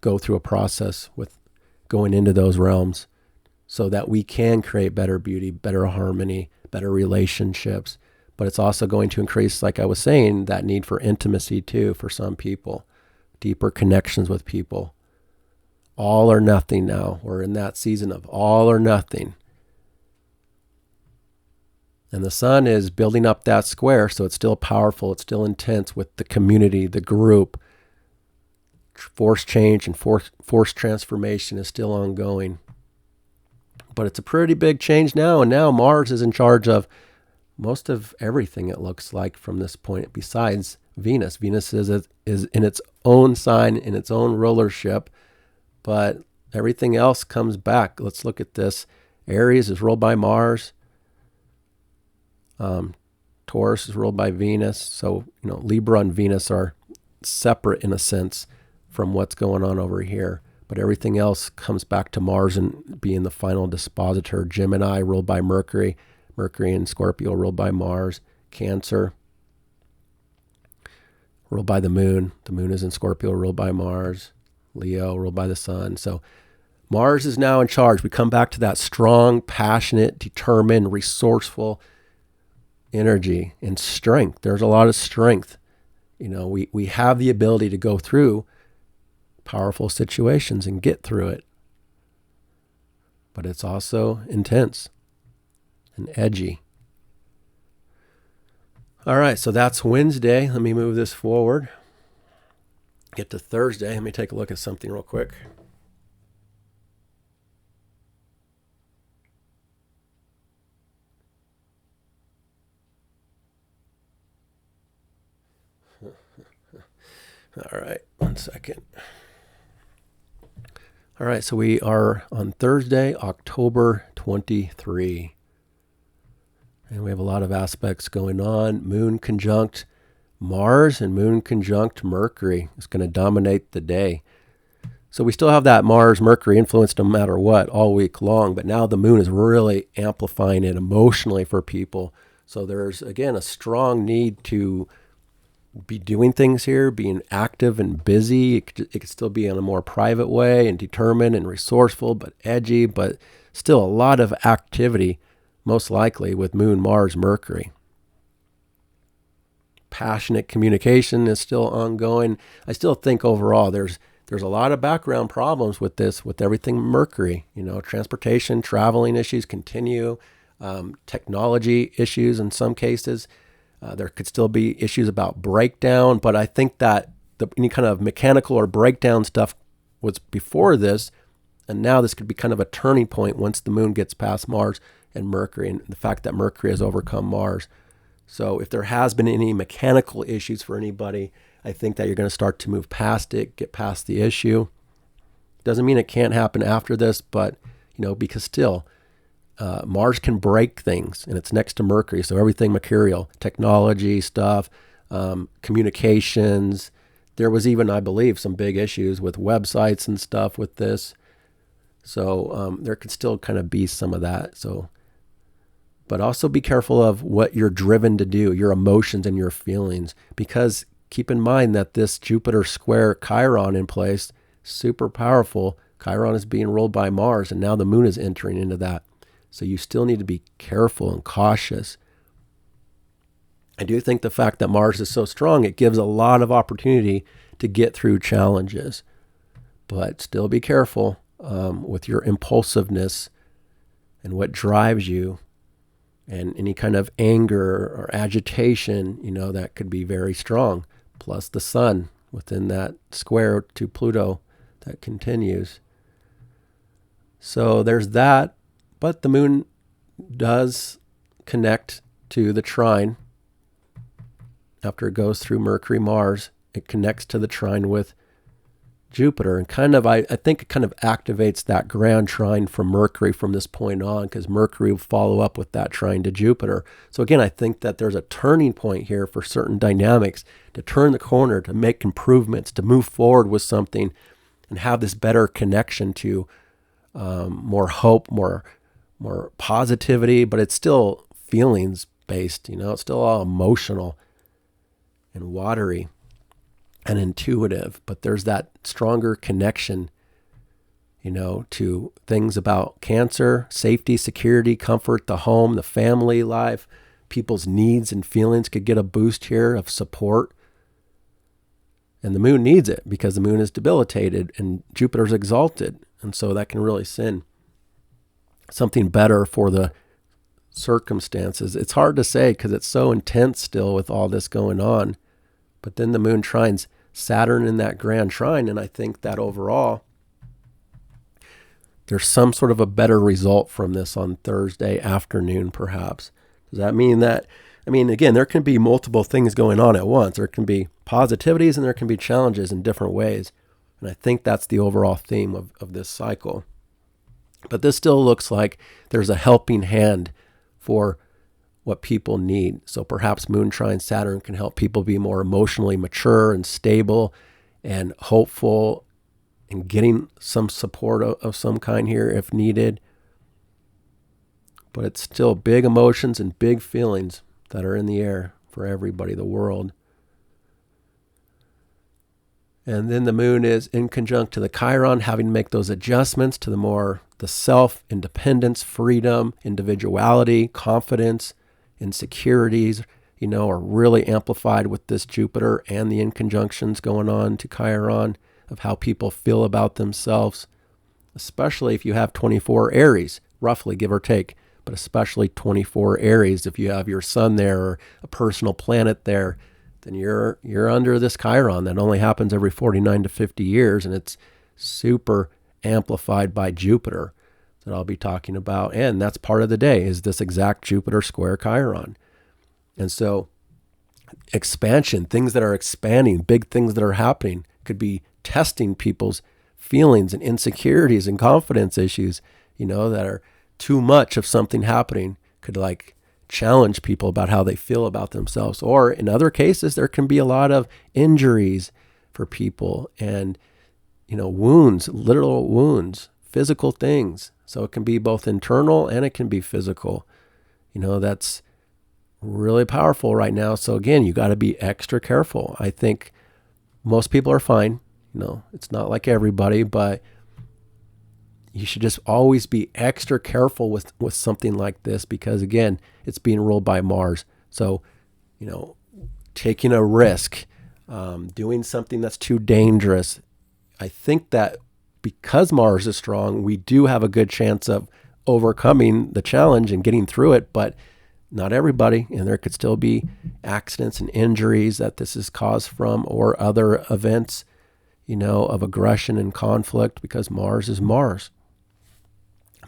go through a process with going into those realms so that we can create better beauty, better harmony, better relationships. But it's also going to increase, like I was saying, that need for intimacy too for some people. Deeper connections with people. All or nothing now. We're in that season of all or nothing. And the sun is building up that square, so it's still powerful. It's still intense with the community, the group. Force change and force transformation is still ongoing. But it's a pretty big change now, and now Mars is in charge of most of everything, it looks like, from this point, besides Venus. Venus is in its own sign, in its own rulership, but everything else comes back. Let's look at this. Aries is ruled by Mars. Taurus is ruled by Venus. So, Libra and Venus are separate in a sense from what's going on over here. But everything else comes back to Mars and being the final dispositor. Gemini ruled by Mercury. Mercury and Scorpio ruled by Mars. Cancer ruled by the moon. The moon is in Scorpio, ruled by Mars. Leo ruled by the sun. So Mars is now in charge. We come back to that strong, passionate, determined, resourceful energy and strength. There's a lot of strength. We have the ability to go through powerful situations and get through it. But it's also intense and edgy. All right, so that's Wednesday. Let me move this forward. Get to Thursday. Let me take a look at something real quick. All right, 1 second. All right, so we are on Thursday, October 23. And we have a lot of aspects going on. Moon conjunct Mars and Moon conjunct Mercury is going to dominate the day. So we still have that Mars-Mercury influence no matter what all week long, but now the moon is really amplifying it emotionally for people. So there's, again, a strong need to be doing things here, being active and busy. It could still be in a more private way and determined and resourceful, but edgy, but still a lot of activity, most likely with Moon, Mars, Mercury. Passionate communication is still ongoing. I still think overall there's a lot of background problems with this, with everything Mercury. Transportation, traveling issues continue, technology issues in some cases. There could still be issues about breakdown, but I think that any kind of mechanical or breakdown stuff was before this, and now this could be kind of a turning point once the moon gets past Mars and Mercury, and the fact that Mercury has overcome Mars. So if there has been any mechanical issues for anybody, I think that you're going to start to move past it, get past the issue. Doesn't mean it can't happen after this, but, because still, Mars can break things, and it's next to Mercury. So everything material, technology stuff, communications. There was even, I believe, some big issues with websites and stuff with this. So there could still kind of be some of that. But also be careful of what you're driven to do, your emotions and your feelings, because keep in mind that this Jupiter square Chiron in place, super powerful. Chiron is being ruled by Mars, and now the moon is entering into that. So you still need to be careful and cautious. I do think the fact that Mars is so strong, it gives a lot of opportunity to get through challenges. But still be careful with your impulsiveness and what drives you, and any kind of anger or agitation, that could be very strong. Plus the sun within that square to Pluto that continues. So there's that. But the moon does connect to the trine. After it goes through Mercury, Mars, it connects to the trine with Jupiter. And I think it kind of activates that grand trine from Mercury from this point on, because Mercury will follow up with that trine to Jupiter. So again, I think that there's a turning point here for certain dynamics to turn the corner, to make improvements, to move forward with something and have this better connection to more hope, more positivity, but it's still feelings based, it's still all emotional and watery and intuitive, but there's that stronger connection, to things about Cancer, safety, security, comfort, the home, the family life, people's needs and feelings could get a boost here of support. And the moon needs it because the moon is debilitated and Jupiter's exalted. And so that can really send something better for the circumstances. It's hard to say because it's so intense still with all this going on. But then the moon trines Saturn in that grand trine, and I think that overall there's some sort of a better result from this on Thursday afternoon, perhaps. Does that mean that, again, there can be multiple things going on at once. There can be positivities and there can be challenges in different ways. And I think that's the overall theme of this cycle. But this still looks like there's a helping hand for what people need. So perhaps Moon trine Saturn can help people be more emotionally mature and stable and hopeful and getting some support of some kind here if needed. But it's still big emotions and big feelings that are in the air for everybody, the world. And then the moon is in conjunct to the Chiron, having to make those adjustments to the self, independence, freedom, individuality, confidence, insecurities, are really amplified with this Jupiter and the inconjunctions going on to Chiron of how people feel about themselves, especially if you have 24 Aries, roughly give or take, but especially 24 Aries. If you have your sun there or a personal planet there, then you're under this Chiron that only happens every 49 to 50 years, and it's super amplified by Jupiter that I'll be talking about. And that's part of the day is this exact Jupiter square Chiron. And so expansion, things that are expanding, big things that are happening could be testing people's feelings and insecurities and confidence issues, that are too much of something happening could like challenge people about how they feel about themselves. Or in other cases, there can be a lot of injuries for people and, wounds, literal wounds, physical things. So it can be both internal and it can be physical. That's really powerful right now. So again, you got to be extra careful. I think most people are fine. It's not like everybody, but you should just always be extra careful with something like this because, again, it's being ruled by Mars. So, taking a risk, doing something that's too dangerous. I think that because Mars is strong, we do have a good chance of overcoming the challenge and getting through it, but not everybody. And there could still be accidents and injuries that this is caused from, or other events, of aggression and conflict, because Mars is Mars.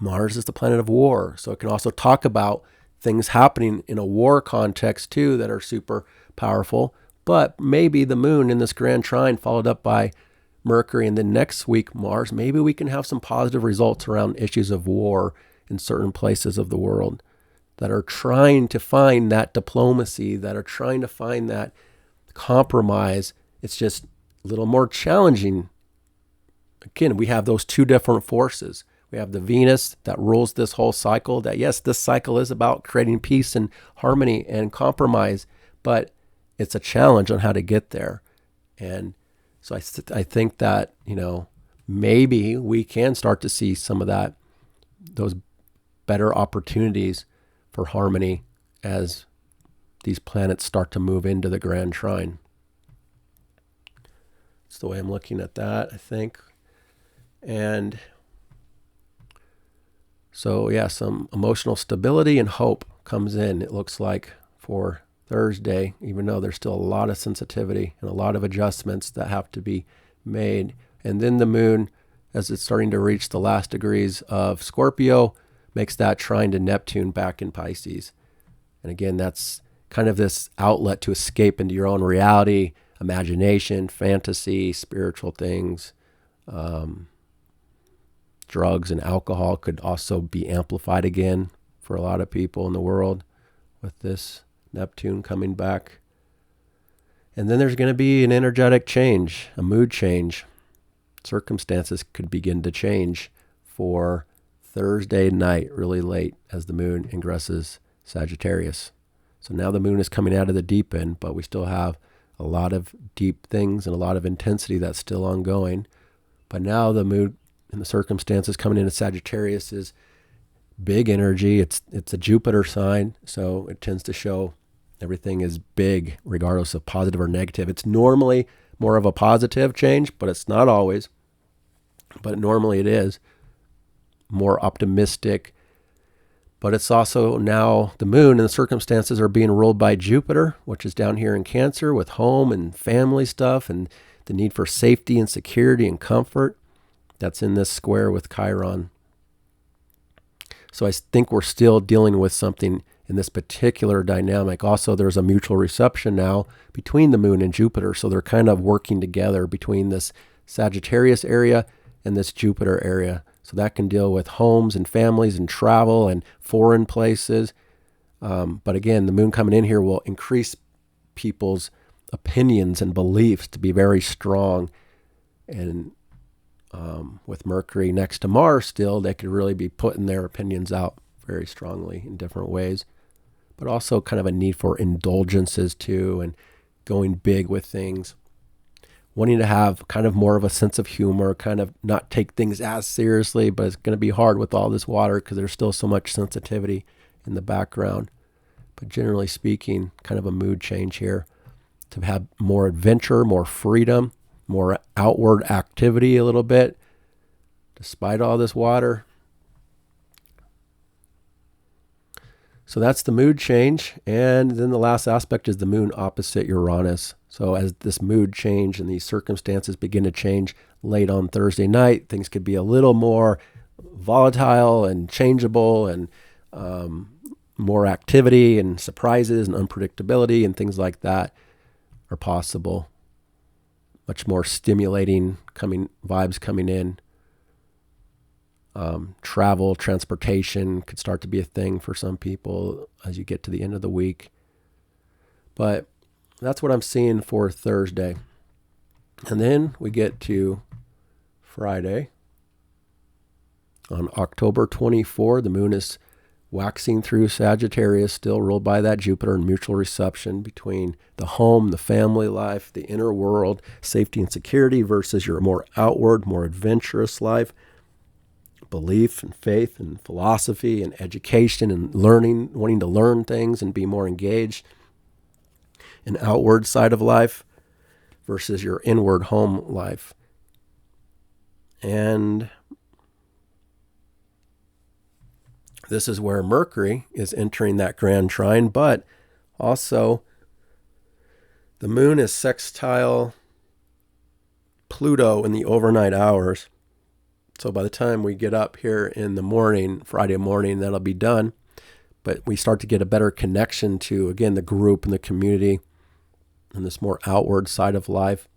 Mars is the planet of war. So it can also talk about things happening in a war context too that are super powerful. But maybe the moon in this grand trine followed up by Mercury and then next week Mars, maybe we can have some positive results around issues of war in certain places of the world that are trying to find that diplomacy, that are trying to find that compromise. It's just a little more challenging. Again, we have those two different forces. We have the Venus that rules this whole cycle, that yes, this cycle is about creating peace and harmony and compromise, but it's a challenge on how to get there. And so I think that, maybe we can start to see some of those better opportunities for harmony as these planets start to move into the grand trine. That's the way I'm looking at that, I think. And so, some emotional stability and hope comes in, it looks like, for Thursday, even though there's still a lot of sensitivity and a lot of adjustments that have to be made. And then the moon, as it's starting to reach the last degrees of Scorpio, makes that trine to Neptune back in Pisces. And again, that's kind of this outlet to escape into your own reality, imagination, fantasy, spiritual things. Drugs and alcohol could also be amplified again for a lot of people in the world with this Neptune coming back. And then there's going to be an energetic change, a mood change. Circumstances could begin to change for Thursday night, really late, as the moon ingresses Sagittarius. So now the moon is coming out of the deep end, but we still have a lot of deep things and a lot of intensity that's still ongoing. But now the mood and the circumstances coming into Sagittarius is big energy. It's a Jupiter sign, so it tends to show everything is big, regardless of positive or negative. It's normally more of a positive change, but it's not always. But normally it is more optimistic. But it's also now the moon and the circumstances are being ruled by Jupiter, which is down here in Cancer with home and family stuff and the need for safety and security and comfort. That's in this square with Chiron. So I think we're still dealing with something in this particular dynamic. Also, there's a mutual reception now between the moon and Jupiter. So they're kind of working together between this Sagittarius area and this Jupiter area. So that can deal with homes and families and travel and foreign places. But again, the moon coming in here will increase people's opinions and beliefs to be very strong. And with Mercury next to Mars still, they could really be putting their opinions out very strongly in different ways. But also kind of a need for indulgences too, and going big with things. Wanting to have kind of more of a sense of humor, kind of not take things as seriously, but it's going to be hard with all this water because there's still so much sensitivity in the background. But generally speaking, kind of a mood change here to have more adventure, more freedom, more outward activity a little bit, despite all this water. So that's the mood change. And then the last aspect is the moon opposite Uranus. So as this mood change and these circumstances begin to change late on Thursday night, things could be a little more volatile and changeable, and more activity and surprises and unpredictability and things like that are possible. much more stimulating vibes coming in. Travel, transportation could start to be a thing for some people as you get to the end of the week. But that's what I'm seeing for Thursday. And then we get to Friday. On October 24, the moon is waxing through Sagittarius, still ruled by that Jupiter in mutual reception between the home, the family life, the inner world, safety and security versus your more outward, more adventurous life, belief and faith and philosophy and education and learning, wanting to learn things and be more engaged. An outward side of life versus your inward home life. And this is where Mercury is entering that grand trine, but also the moon is sextile Pluto in the overnight hours. So by the time we get up here in the morning, Friday morning, that'll be done. But we start to get a better connection to, again, the group and the community and this more outward side of life.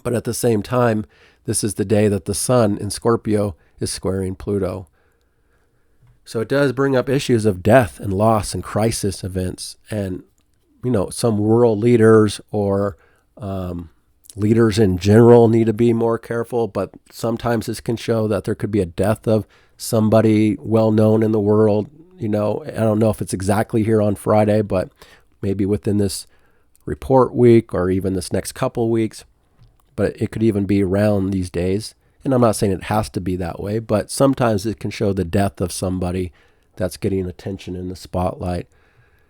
But at the same time, this is the day that the sun in Scorpio is squaring Pluto. So it does bring up issues of death and loss and crisis events. And, some world leaders or leaders in general need to be more careful. But sometimes this can show that there could be a death of somebody well known in the world. I don't know if it's exactly here on Friday, but maybe within this report week or even this next couple weeks. But it could even be around these days. And I'm not saying it has to be that way, but sometimes it can show the death of somebody that's getting attention in the spotlight.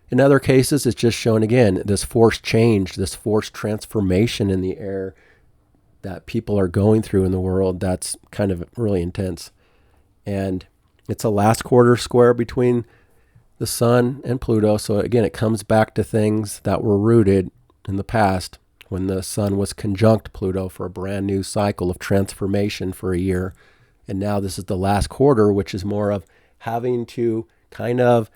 In other cases, it's just showing, again, this forced change, this forced transformation in the air that people are going through in the world. That's kind of really intense. And it's a last quarter square between the sun and Pluto. So again, it comes back to things that were rooted in the past when the sun was conjunct Pluto for a brand new cycle of transformation for a year. And now this is the last quarter, which is more of having to kind of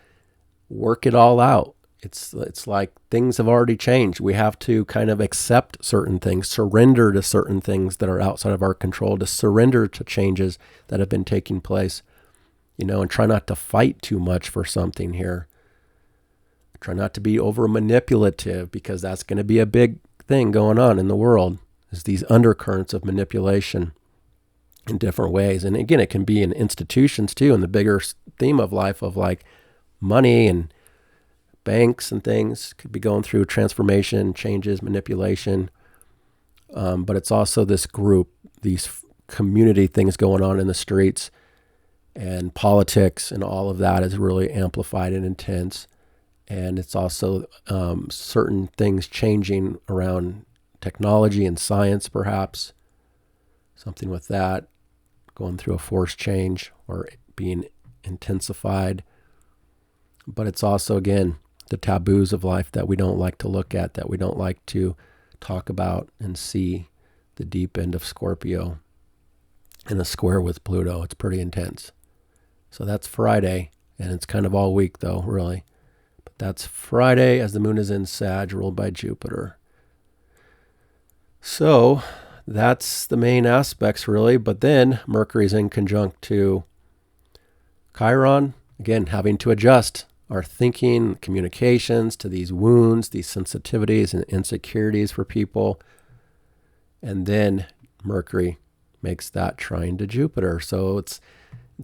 work it all out. It's like things have already changed. We have to kind of accept certain things, surrender to certain things that are outside of our control, to surrender to changes that have been taking place, and try not to fight too much for something here. Try not to be over manipulative, because that's going to be a big thing going on in the world, is these undercurrents of manipulation in different ways. And again, it can be in institutions too, in the bigger theme of life of like money and banks and things could be going through transformation, changes, manipulation. But it's also this group, these community things going on in the streets, and politics and all of that is really amplified and intense. And it's also certain things changing around technology and science, perhaps. Something with that, going through a forced change or being intensified. But it's also, again, the taboos of life that we don't like to look at, that we don't like to talk about and see the deep end of Scorpio in a square with Pluto. It's pretty intense. So that's Friday, and it's kind of all week though, really. But that's Friday as the moon is in Sag, ruled by Jupiter. So that's the main aspects, really. But then Mercury's in conjunct to Chiron, again, having to adjust our thinking, communications to these wounds, these sensitivities and insecurities for people. And then Mercury makes that trine to Jupiter. So it's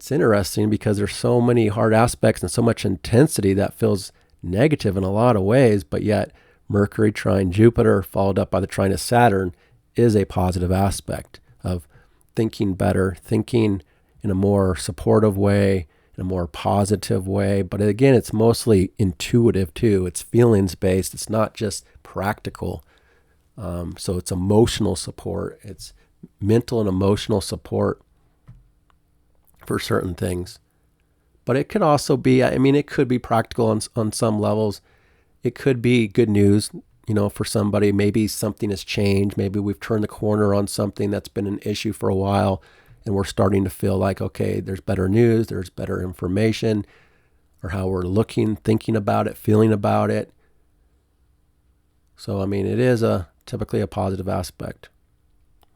interesting because there's so many hard aspects and so much intensity that feels negative in a lot of ways, but yet Mercury trine Jupiter, followed up by the trine of Saturn, is a positive aspect of thinking better, thinking in a more supportive way, in a more positive way. But again, it's mostly intuitive too. It's feelings based. It's not just practical. So it's emotional support. It's mental and emotional support for certain things. But it could also be, it could be practical on some levels. It could be good news, for somebody. Maybe something has changed. Maybe we've turned the corner on something that's been an issue for a while, and we're starting to feel like, okay, there's better news, there's better information, or how we're looking, thinking about it, feeling about it. So, it is a typically a positive aspect.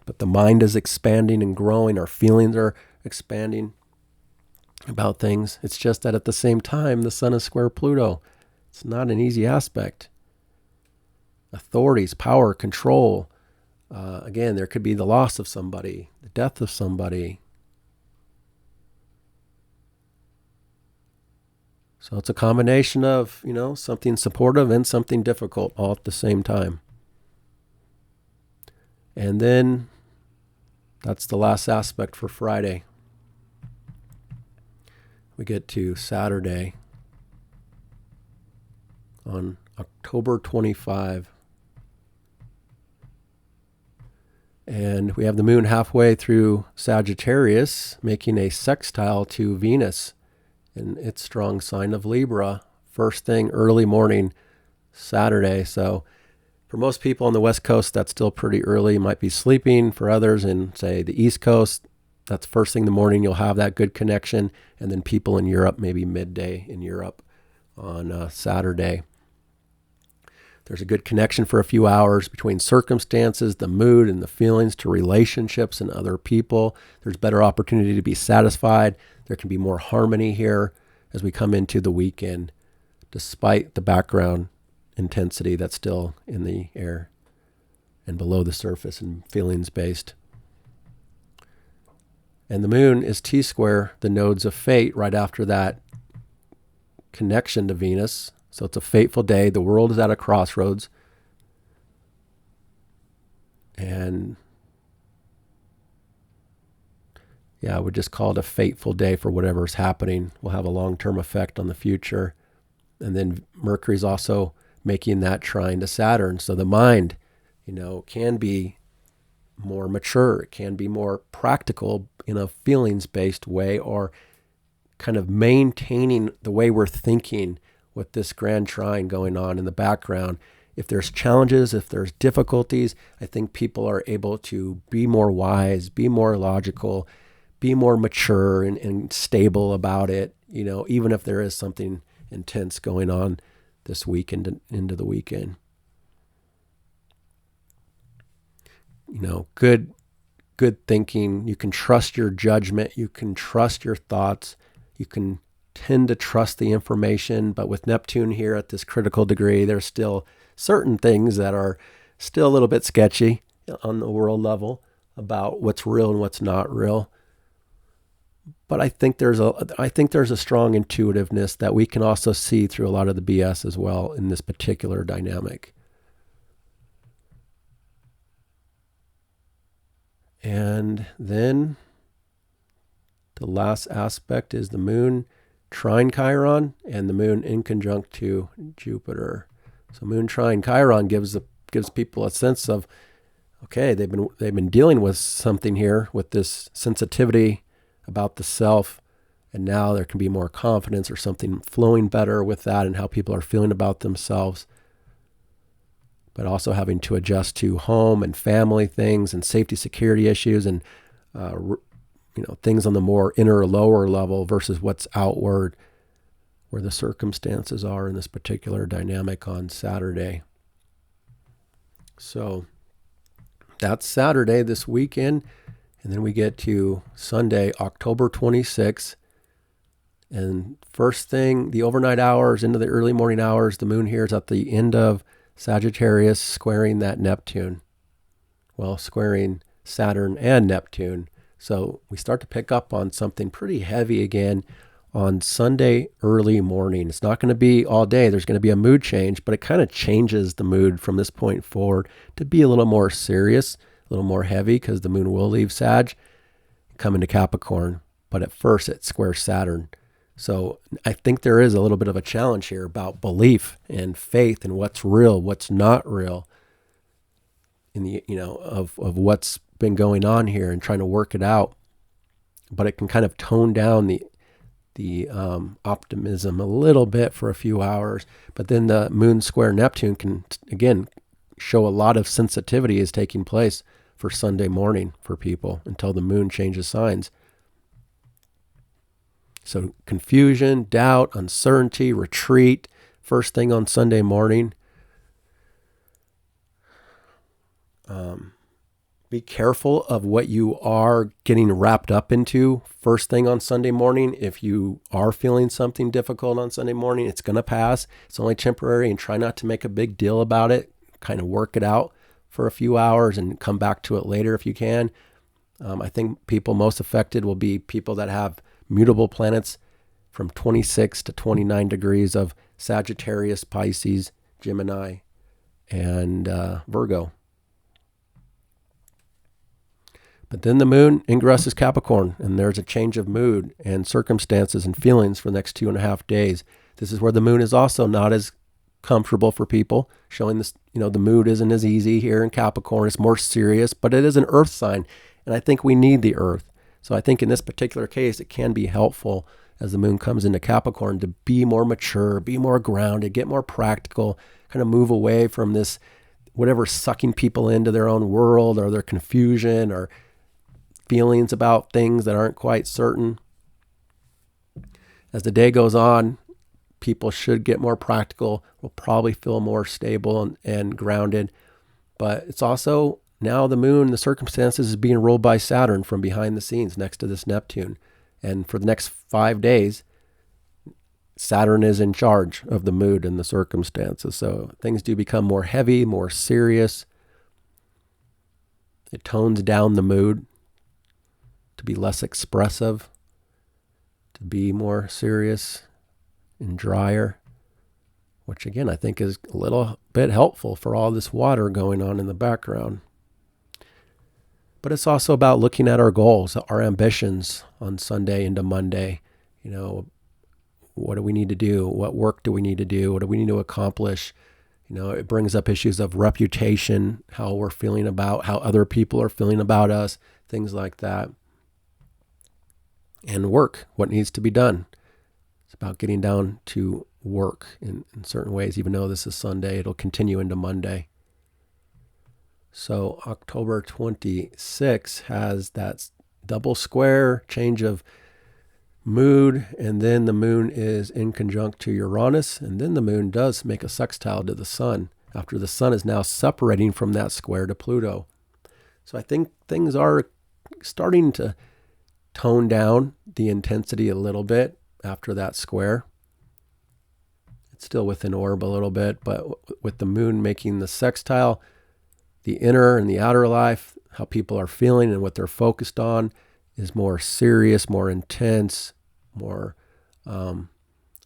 But the mind is expanding and growing. Our feelings are expanding about things. It's just that at the same time, the sun is square Pluto. It's not an easy aspect. Authorities, power, control. Again, there could be the loss of somebody, the death of somebody. So it's a combination of, something supportive and something difficult all at the same time. And then that's the last aspect for Friday. We get to Saturday on October 25. And we have the moon halfway through Sagittarius, making a sextile to Venus in its strong sign of Libra, first thing early morning Saturday. So for most people on the West Coast, that's still pretty early. You might be sleeping. For others in, say, the East Coast, that's first thing in the morning. You'll have that good connection. And then people in Europe, maybe midday in Europe on Saturday. There's a good connection for a few hours between circumstances, the mood, and the feelings to relationships and other people. There's better opportunity to be satisfied. There can be more harmony here as we come into the weekend, despite the background intensity that's still in the air and below the surface and feelings based. And the moon is T-square, the nodes of fate, right after that connection to Venus. So it's a fateful day. The world is at a crossroads. And I would just call it a fateful day for whatever's happening. Will have a long-term effect on the future. And then Mercury's also making that trine to Saturn. So the mind, can be more mature. It can be more practical in a feelings-based way, or kind of maintaining the way we're thinking with this grand trine going on in the background. If there's challenges, if there's difficulties, I think people are able to be more wise, be more logical, be more mature and stable about it, even if there is something intense going on this weekend into the weekend. Good thinking. You can trust your judgment. You can trust your thoughts. You can tend to trust the information, but with Neptune here at this critical degree, there's still certain things that are still a little bit sketchy on the world level about what's real and what's not real. But I think there's a strong intuitiveness that we can also see through a lot of the BS as well in this particular dynamic. And then the last aspect is the moon trine Chiron and the moon in conjunct to Jupiter. So moon trine Chiron gives people a sense of, okay, they've been dealing with something here with this sensitivity about the self, and now there can be more confidence or something flowing better with that and how people are feeling about themselves. But also having to adjust to home and family things and safety security issues and things on the more inner or lower level versus what's outward, where the circumstances are in this particular dynamic on Saturday. So that's Saturday this weekend. And then we get to Sunday, October 26th. And first thing, the overnight hours into the early morning hours, the moon here is at the end of Sagittarius, squaring that Neptune. Well, squaring Saturn and Neptune. So we start to pick up on something pretty heavy again on Sunday early morning. It's not going to be all day. There's going to be a mood change, but it kind of changes the mood from this point forward to be a little more serious, a little more heavy, because the moon will leave Sag, come into Capricorn. But at first it squares Saturn. So I think there is a little bit of a challenge here about belief and faith and what's real, what's not real, in the of what's been going on here and trying to work it out. But it can kind of tone down the optimism a little bit for a few hours. But then the moon square Neptune can again show a lot of sensitivity is taking place for Sunday morning for people until the moon changes signs. So confusion, doubt, uncertainty, retreat, first thing on Sunday morning. Be careful of what you are getting wrapped up into first thing on Sunday morning. If you are feeling something difficult on Sunday morning, it's going to pass. It's only temporary, and try not to make a big deal about it. Kind of work it out for a few hours and come back to it later if you can. I think people most affected will be people that have mutable planets from 26 to 29 degrees of Sagittarius, Pisces, Gemini, and Virgo. But then the moon ingresses Capricorn, and there's a change of mood and circumstances and feelings for the next 2.5 days. This is where the moon is also not as comfortable for people, showing this, the mood isn't as easy here in Capricorn. It's more serious, but it is an earth sign, and I think we need the earth. So I think in this particular case, it can be helpful as the moon comes into Capricorn to be more mature, be more grounded, get more practical, kind of move away from this, whatever's sucking people into their own world or their confusion or feelings about things that aren't quite certain. As the day goes on, people should get more practical, will probably feel more stable and grounded. But it's also now the moon, the circumstances is being ruled by Saturn from behind the scenes next to this Neptune. And for the next 5 days, Saturn is in charge of the mood and the circumstances. So things do become more heavy, more serious. It tones down the mood to be less expressive, to be more serious and drier, which again, I think is a little bit helpful for all this water going on in the background. But it's also about looking at our goals, our ambitions on Sunday into Monday. What do we need to do? What work do we need to do? What do we need to accomplish? It brings up issues of reputation, how we're feeling about, how other people are feeling about us, things like that. And work, what needs to be done. It's about getting down to work in certain ways. Even though this is Sunday, it'll continue into Monday. So October 26 has that double square change of mood, and then the moon is in conjunct to Uranus, and then the moon does make a sextile to the sun after the sun is now separating from that square to Pluto. So I think things are starting to tone down the intensity a little bit after that square. It's still within orb a little bit, but with the moon making the sextile, the inner and the outer life, how people are feeling and what they're focused on is more serious, more intense, more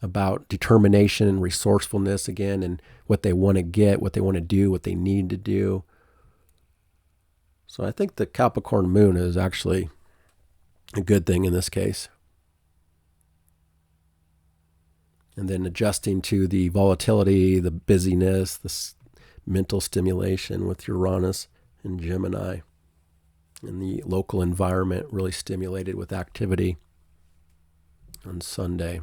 about determination and resourcefulness again, and what they want to get, what they want to do, what they need to do. So I think the Capricorn moon is actually a good thing in this case. And then adjusting to the volatility, the busyness, the mental stimulation with Uranus and Gemini, and the local environment really stimulated with activity on Sunday.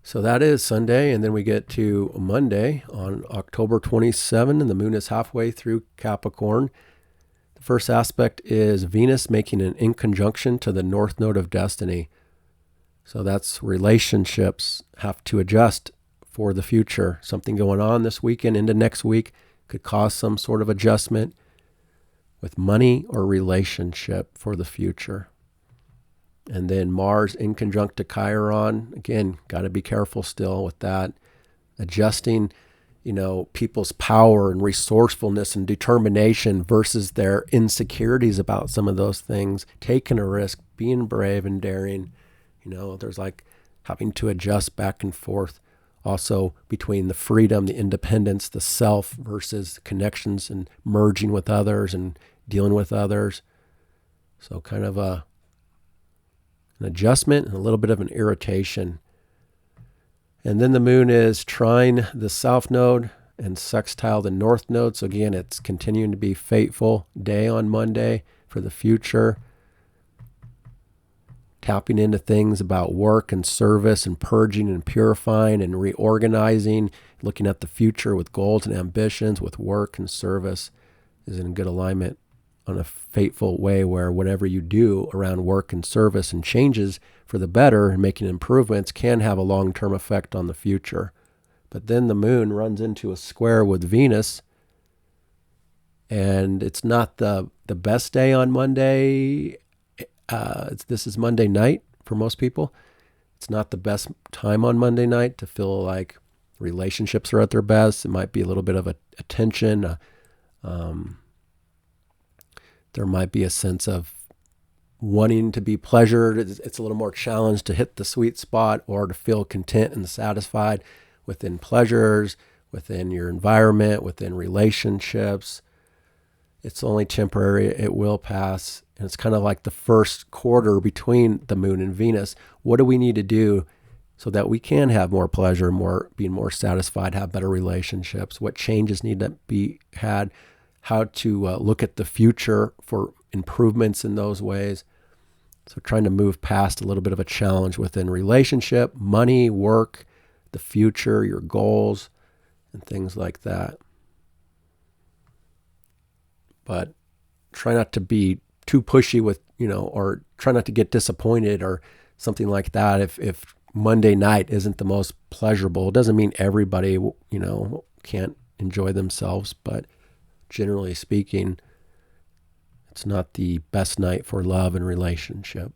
So that is Sunday, and then we get to Monday on October 27, and the moon is halfway through Capricorn. The first aspect is Venus making an inconjunction to the north node of destiny. So that's relationships have to adjust for the future. Something going on this weekend into next week could cause some sort of adjustment with money or relationship for the future. And then Mars in conjunct to Chiron. Again, got to be careful still with that. Adjusting, people's power and resourcefulness and determination versus their insecurities about some of those things. Taking a risk, being brave and daring. There's like having to adjust back and forth. Also between the freedom, the independence, the self versus connections and merging with others and dealing with others. So kind of an adjustment and a little bit of an irritation. And then the moon is trine the south node and sextile the north node. So again, it's continuing to be fateful day on Monday for the future. Tapping into things about work and service and purging and purifying and reorganizing, looking at the future with goals and ambitions, with work and service is in good alignment on a fateful way where whatever you do around work and service and changes for the better and making improvements can have a long-term effect on the future. But then the moon runs into a square with Venus And it's not the best day on Monday. This is Monday night for most people. It's not the best time on Monday night to feel like relationships are at their best. It might be a little bit of a tension. There might be a sense of wanting to be pleasured. It's a little more challenged to hit the sweet spot or to feel content and satisfied within pleasures, within your environment, within relationships. It's only temporary. It will pass. And it's kind of like the first quarter between the moon and Venus. What do we need to do so that we can have more pleasure, being more satisfied, have better relationships? What changes need to be had? How to look at the future for improvements in those ways. So trying to move past a little bit of a challenge within relationship, money, work, the future, your goals, and things like that. But try not to be too pushy with, or try not to get disappointed or something like that. If Monday night isn't the most pleasurable, it doesn't mean everybody, can't enjoy themselves, but generally speaking, it's not the best night for love and relationship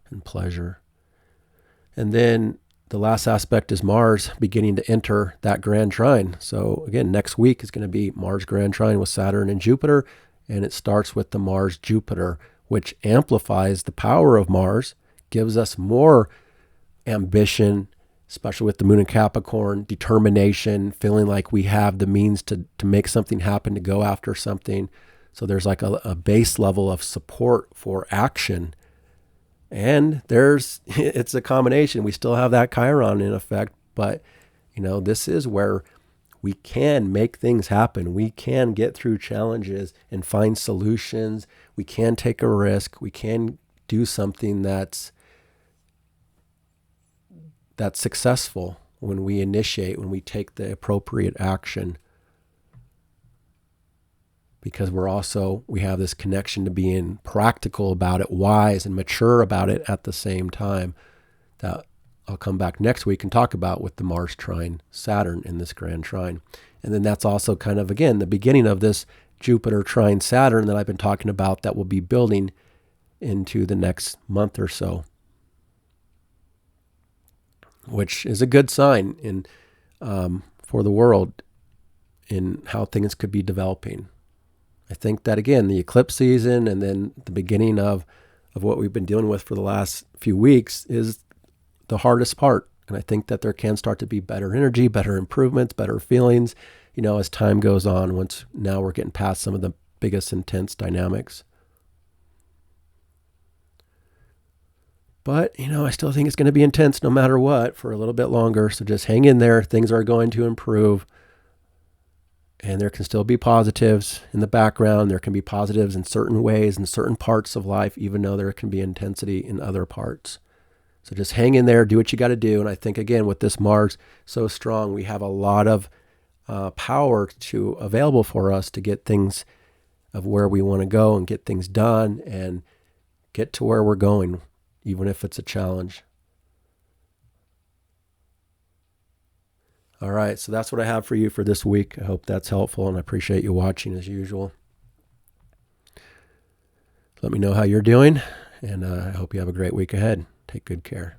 and pleasure. And then the last aspect is Mars beginning to enter that grand trine. So again, next week is going to be Mars grand trine with Saturn and Jupiter. And it starts with the Mars-Jupiter, which amplifies the power of Mars, gives us more ambition, especially with the moon in Capricorn, determination, feeling like we have the means to make something happen, to go after something. So there's like a base level of support for action. And it's a combination. We still have that Chiron in effect, but this is where we can make things happen. We can get through challenges and find solutions. We can take a risk. We can do something that's successful when we initiate, when we take the appropriate action. Because we have this connection to being practical about it, wise and mature about it at the same time. That I'll come back next week and talk about with the Mars trine Saturn in this grand trine. And then that's also kind of, again, the beginning of this Jupiter trine Saturn that I've been talking about that will be building into the next month or so, which is a good sign for the world in how things could be developing. I think that, again, the eclipse season and then the beginning of what we've been dealing with for the last few weeks is the hardest part. And I think that there can start to be better energy, better improvements, better feelings, as time goes on, once now we're getting past some of the biggest intense dynamics. But, I still think it's going to be intense no matter what for a little bit longer. So just hang in there. Things are going to improve. And there can still be positives in the background. There can be positives in certain ways, in certain parts of life, even though there can be intensity in other parts. So just hang in there, do what you got to do. And I think, again, with this Mars so strong, we have a lot of power available for us to get things of where we want to go and get things done and get to where we're going, even if it's a challenge. All right, so that's what I have for you for this week. I hope that's helpful, and I appreciate you watching as usual. Let me know how you're doing, and I hope you have a great week ahead. Take good care.